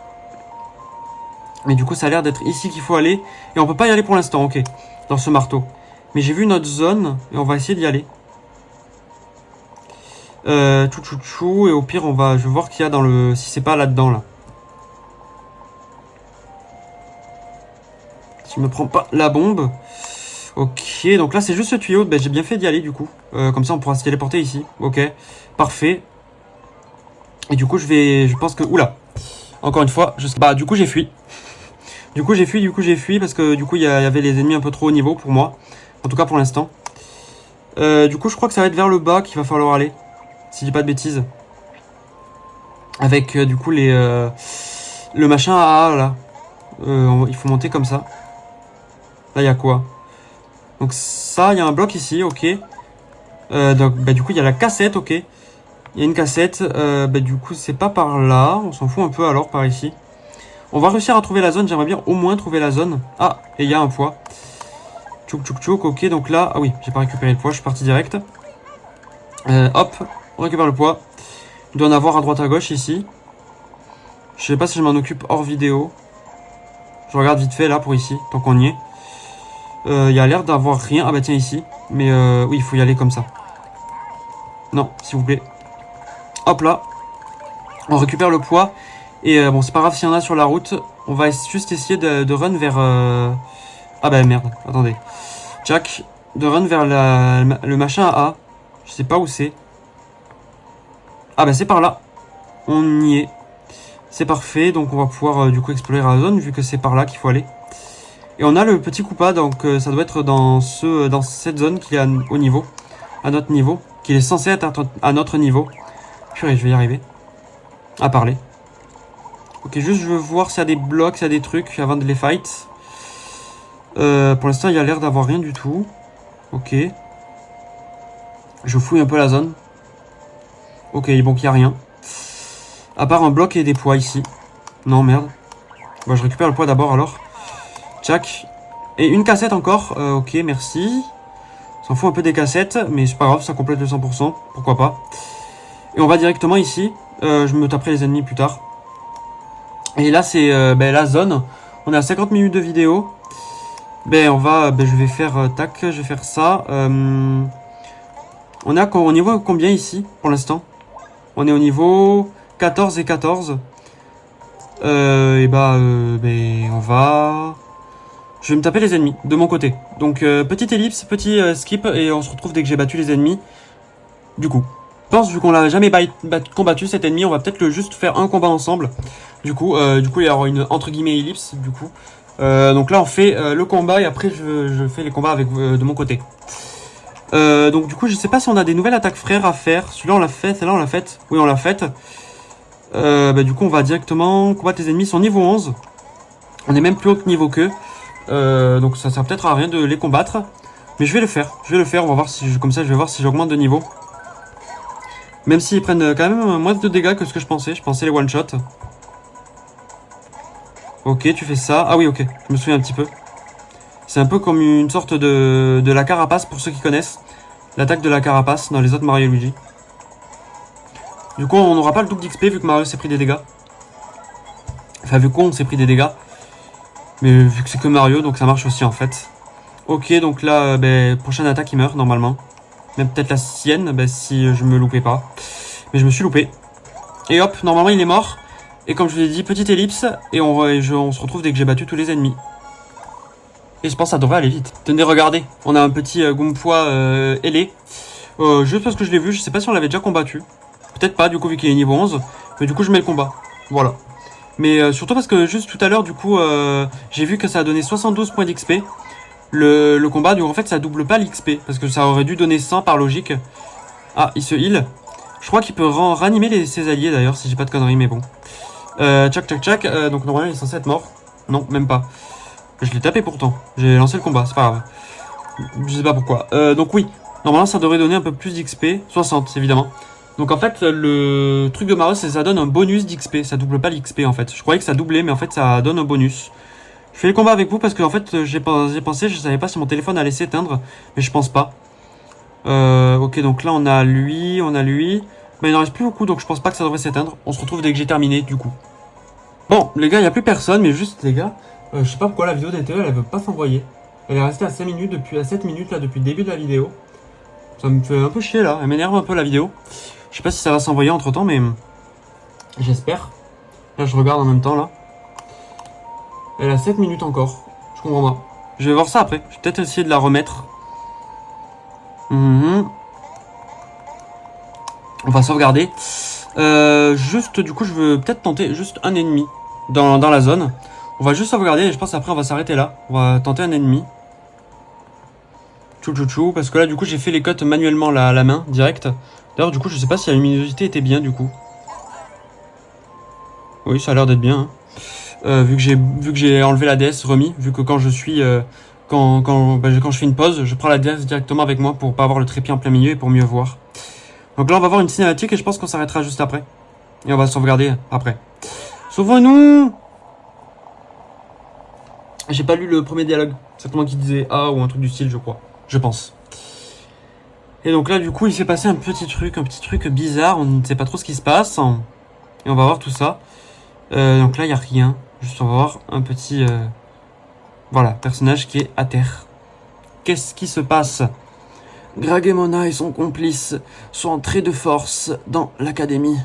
Mais du coup, ça a l'air d'être ici qu'il faut aller. Et on peut pas y aller pour l'instant, ok. Dans ce marteau. Mais j'ai vu une autre zone. Et on va essayer d'y aller. Chou. Et au pire, je vais voir qu'il y a dans le... Si c'est pas là-dedans, là. Si je me prends pas la bombe. Ok, donc là, c'est juste ce tuyau. J'ai bien fait d'y aller, du coup. Comme ça, on pourra se téléporter ici. Ok, parfait. Et du coup, je pense que... Oula. Encore une fois, du coup, j'ai fui. Du coup, j'ai fui parce que du coup, il y avait les ennemis un peu trop haut niveau pour moi. En tout cas, pour l'instant. Du coup, je crois que ça va être vers le bas qu'il va falloir aller. Si je dis pas de bêtises. Avec, du coup, le machin AA, là. Il faut monter comme ça. Là, il y a quoi? Donc ça, il y a un bloc ici, ok. Donc, du coup, il y a la cassette, ok. Il y a une cassette. Du coup, c'est pas par là. On s'en fout un peu alors, par ici. On va réussir à trouver la zone. J'aimerais bien au moins trouver la zone. Ah, et il y a un poids. Tchouk. Ok, donc là... Ah oui, j'ai pas récupéré le poids. Je suis parti direct. Hop, on récupère le poids. Il doit en avoir à droite à gauche ici. Je sais pas si je m'en occupe hors vidéo. Je regarde vite fait là pour ici, tant qu'on y est. Il y a l'air d'avoir rien. Ah bah tiens, ici. Mais oui, il faut y aller comme ça. Non, s'il vous plaît. Hop là. On récupère le poids. Et bon, c'est pas grave s'il y en a sur la route. On va juste essayer de run vers... Ah bah merde, attendez. Jack, de run vers le machin à A. Je sais pas où c'est. Ah bah c'est par là. On y est. C'est parfait, donc on va pouvoir du coup explorer la zone vu que c'est par là qu'il faut aller. Et on a le petit Koopa, donc ça doit être dans cette zone qui est au niveau. À notre niveau. Qu'il est censé être à notre niveau. Purée, je vais y arriver. À parler. Ok, juste je veux voir s'il y a des blocs, s'il y a des trucs avant de les fight. Pour l'instant, il y a l'air d'avoir rien du tout. Ok. Je fouille un peu la zone. Ok, bon, il n'y a rien. À part un bloc et des poids ici. Non, merde. Bon, je récupère le poids d'abord alors. Tchac. Et une cassette encore. Ok, merci. S'en fout un peu des cassettes, mais c'est pas grave, ça complète le 100%. Pourquoi pas. Et on va directement ici. Je me taperai les ennemis plus tard. Et là, c'est la zone. On est à 50 minutes de vidéo. On va, je vais faire, tac, je vais faire ça. On est au niveau combien ici, pour l'instant? On est au niveau 14 et 14. On va... Je vais me taper les ennemis, de mon côté. Donc, petite ellipse, petit skip, et on se retrouve dès que j'ai battu les ennemis. Du coup, je pense, vu qu'on l'a jamais combattu cet ennemi, on va peut-être juste faire un combat ensemble. Du coup, il y aura une, entre guillemets, ellipse, du coup. Donc là, on fait le combat, et après, je fais les combats avec de mon côté. Donc du coup, je sais pas si on a des nouvelles attaques frères à faire. Celui-là, on l'a fait, celle-là, on l'a faite. Oui, on l'a faite. Du coup, on va directement combattre les ennemis. Ils sont niveau 11. On est même plus haut que niveau qu'eux. Donc ça sert peut-être à rien de les combattre. Mais je vais le faire. On va voir si comme ça, je vais voir si j'augmente de niveau. Même s'ils prennent quand même moins de dégâts que ce que je pensais. Je pensais les one-shot. Ok, tu fais ça. Ah oui, ok. Je me souviens un petit peu. C'est un peu comme une sorte de la carapace pour ceux qui connaissent. L'attaque de la carapace dans les autres Mario et Luigi. Du coup, on n'aura pas le double d'XP vu que Mario s'est pris des dégâts. Enfin, vu qu'on s'est pris des dégâts. Mais vu que c'est que Mario, donc ça marche aussi en fait. Ok, donc là, prochaine attaque, il meurt normalement. Même peut-être la sienne, si je me loupais pas. Mais je me suis loupé. Et hop, normalement il est mort. Et comme je vous l'ai dit, petite ellipse. Et on se retrouve dès que j'ai battu tous les ennemis. Et je pense que ça devrait aller vite. Tenez, regardez. On a un petit Goompoa ailé. Juste parce que je l'ai vu, je sais pas si on l'avait déjà combattu. Peut-être pas, du coup, vu qu'il est niveau 11. Mais du coup, je mets le combat. Voilà. Mais surtout parce que juste tout à l'heure, du coup, j'ai vu que ça a donné 72 points d'XP. Le combat, du coup, en fait, ça double pas l'XP. Parce que ça aurait dû donner 100 par logique. Ah, il se heal. Je crois qu'il peut ranimer ses alliés, d'ailleurs, si j'ai pas de conneries, mais bon. Tchac, tchac, tchac. Donc, normalement, il est censé être mort. Non, même pas. Je l'ai tapé pourtant. J'ai lancé le combat, c'est pas grave. Je sais pas pourquoi. Donc oui, normalement ça devrait donner un peu plus d'XP. 60 évidemment. Donc en fait le truc de Mario c'est que ça donne un bonus d'XP. Ça double pas l'XP en fait. Je croyais que ça doublait mais en fait ça donne un bonus. Je fais le combat avec vous parce que en fait j'ai pensé, je savais pas si mon téléphone allait s'éteindre. Mais je pense pas. Ok, donc là on a lui. Mais il n'en reste plus beaucoup donc je pense pas que ça devrait s'éteindre. On se retrouve dès que j'ai terminé du coup. Bon les gars, il n'y a plus personne mais juste les gars. Je sais pas pourquoi la vidéo d'intérêt elle veut pas s'envoyer. Elle est restée à 5 minutes à 7 minutes là depuis le début de la vidéo. Ça me fait un peu chier là, elle m'énerve un peu la vidéo. Je sais pas si ça va s'envoyer entre temps mais j'espère. Là je regarde en même temps là. Elle a 7 minutes encore. Je comprends pas. Je vais voir ça après. Je vais peut-être essayer de la remettre. On va sauvegarder. Juste du coup je veux peut-être tenter juste un ennemi dans la zone. On va juste sauvegarder et je pense après on va s'arrêter là. On va tenter un ennemi. Tchou, parce que là du coup j'ai fait les cuts manuellement la main, direct. D'ailleurs du coup je sais pas si la luminosité était bien du coup. Oui ça a l'air d'être bien. Hein. Vu que j'ai enlevé la DS remis, vu que quand je suis... quand je fais une pause, je prends la DS directement avec moi pour pas avoir le trépied en plein milieu et pour mieux voir. Donc là on va voir une cinématique et je pense qu'on s'arrêtera juste après. Et on va sauvegarder après. Sauvons-nous! J'ai pas lu le premier dialogue. Certainement qui disait ah ou un truc du style, je crois. Je pense. Et donc là, du coup, il s'est passé un petit truc bizarre. On ne sait pas trop ce qui se passe. Et on va voir tout ça. Donc là, il n'y a rien. Juste, on va voir un petit... Voilà, personnage qui est à terre. Qu'est-ce qui se passe? Greg et Mona et son complice sont entrés de force dans l'académie.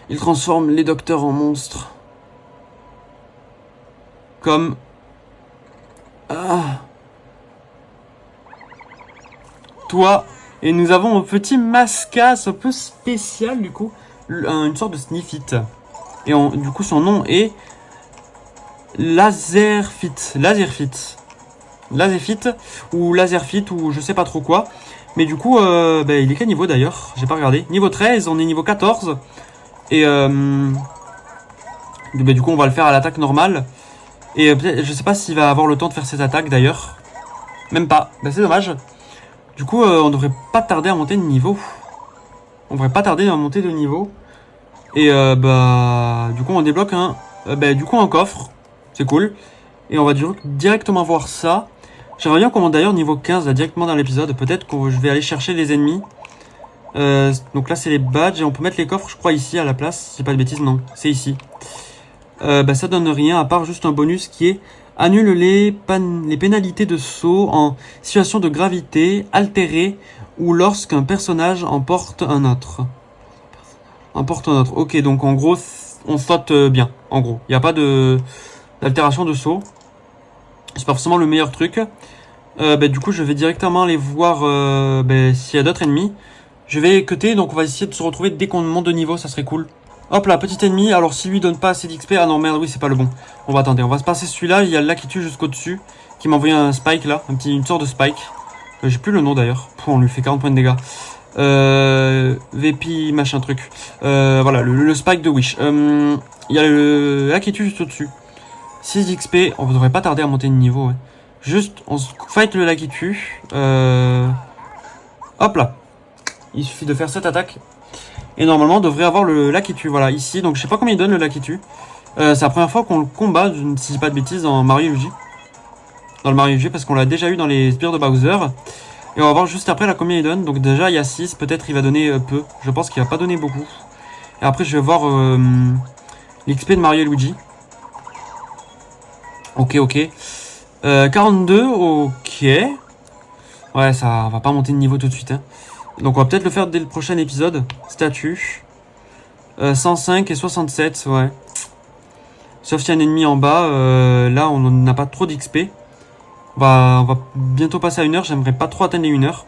Ils transforment les docteurs en monstres. Comme... Ah. Toi, et nous avons un petit mascasse un peu spécial du coup, une sorte de Sniffit. Et du coup son nom est Laserfit ou Laserfit ou je sais pas trop quoi. Mais du coup, il est quel niveau d'ailleurs? J'ai pas regardé. Niveau 13, on est niveau 14. Et du coup on va le faire à l'attaque normale. Et je sais pas s'il va avoir le temps de faire ses attaques d'ailleurs. Même pas. C'est dommage. Du coup, on devrait pas tarder à monter de niveau. Et bah du coup on débloque un coffre. C'est cool. Et on va directement voir ça. J'aimerais bien qu'on monte d'ailleurs niveau 15 là, directement dans l'épisode. Peut-être que je vais aller chercher les ennemis. Donc là c'est les badges et on peut mettre les coffres je crois ici à la place. Si c'est pas de bêtises, non, c'est ici. Ça donne rien à part juste un bonus qui est annule les pénalités de saut en situation de gravité altérée ou lorsqu'un personnage emporte un autre. Ok, donc en gros on saute bien. En gros, il n'y a pas d'altération de saut. C'est pas forcément le meilleur truc. Du coup je vais directement aller voir s'il y a d'autres ennemis. Je vais cutter, donc on va essayer de se retrouver dès qu'on monte de niveau, ça serait cool. Hop là, petit ennemi, alors si lui donne pas assez d'XP, ah non merde, oui c'est pas le bon. On va attendre, on va se passer celui-là, il y a là qui tue jusqu'au dessus, qui m'a envoyé un spike là, une sorte de spike. J'ai plus le nom d'ailleurs, on lui fait 40 points de dégâts. VP machin truc. Voilà, le spike de Wish. Il y a le là qui tue juste au-dessus. 6 XP, on devrait pas tarder à monter de niveau, ouais. Juste, on se fight le là qui tue. Hop là. Il suffit de faire cette attaque. Et normalement, on devrait avoir le lac qui tue. Voilà, ici. Donc, je sais pas combien il donne le lac qui tue. C'est la première fois qu'on le combat, je ne dis pas de bêtises, dans Mario Luigi. Dans le Mario Luigi, parce qu'on l'a déjà eu dans les spires de Bowser. Et on va voir juste après là combien il donne. Donc, déjà, il y a 6. Peut-être il va donner peu. Je pense qu'il va pas donner beaucoup. Et après, je vais voir l'XP de Mario Luigi. Ok. 42, ok. Ouais, ça va pas monter de niveau tout de suite, hein. Donc on va peut-être le faire dès le prochain épisode. Statut. 105 et 67, ouais. Sauf s'il y a un ennemi en bas. Là, on n'a pas trop d'XP. On va bientôt passer à 1 heure. J'aimerais pas trop atteindre les 1 heure.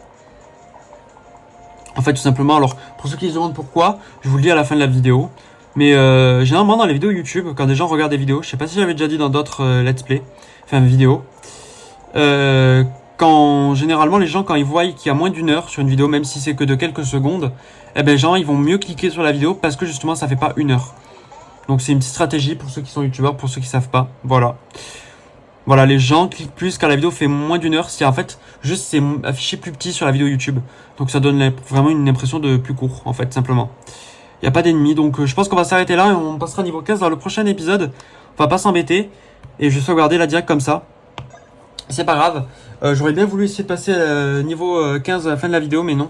En fait, tout simplement, alors, pour ceux qui se demandent pourquoi, je vous le dis à la fin de la vidéo. Mais généralement, dans les vidéos YouTube, quand des gens regardent des vidéos, je sais pas si j'avais déjà dit dans d'autres let's play, enfin vidéos, généralement les gens quand ils voient qu'il y a moins d'1 heure sur une vidéo, même si c'est que de quelques secondes, genre ils vont mieux cliquer sur la vidéo parce que justement ça fait pas 1 heure. Donc c'est une petite stratégie pour ceux qui sont youtubeurs, pour ceux qui savent pas. Voilà, les gens cliquent plus quand la vidéo fait moins d'1 heure, si en fait juste c'est affiché plus petit sur la vidéo YouTube. Donc ça donne vraiment une impression de plus court en fait, simplement. Il n'y a pas d'ennemis, donc je pense qu'on va s'arrêter là et on passera niveau 15 dans le prochain épisode. On va pas s'embêter et je vais sauvegarder la direct comme ça. C'est pas grave. J'aurais bien voulu essayer de passer niveau 15 à la fin de la vidéo, mais non.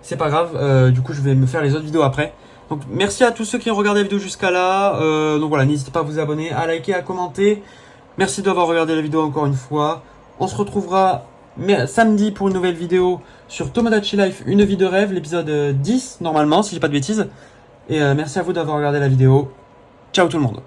C'est pas grave. Du coup, je vais me faire les autres vidéos après. Donc, merci à tous ceux qui ont regardé la vidéo jusqu'à là. Donc voilà, n'hésitez pas à vous abonner, à liker, à commenter. Merci d'avoir regardé la vidéo encore une fois. On se retrouvera samedi pour une nouvelle vidéo sur Tomodachi Life, une vie de rêve, l'épisode 10, normalement, si j'ai pas de bêtises. Et merci à vous d'avoir regardé la vidéo. Ciao tout le monde.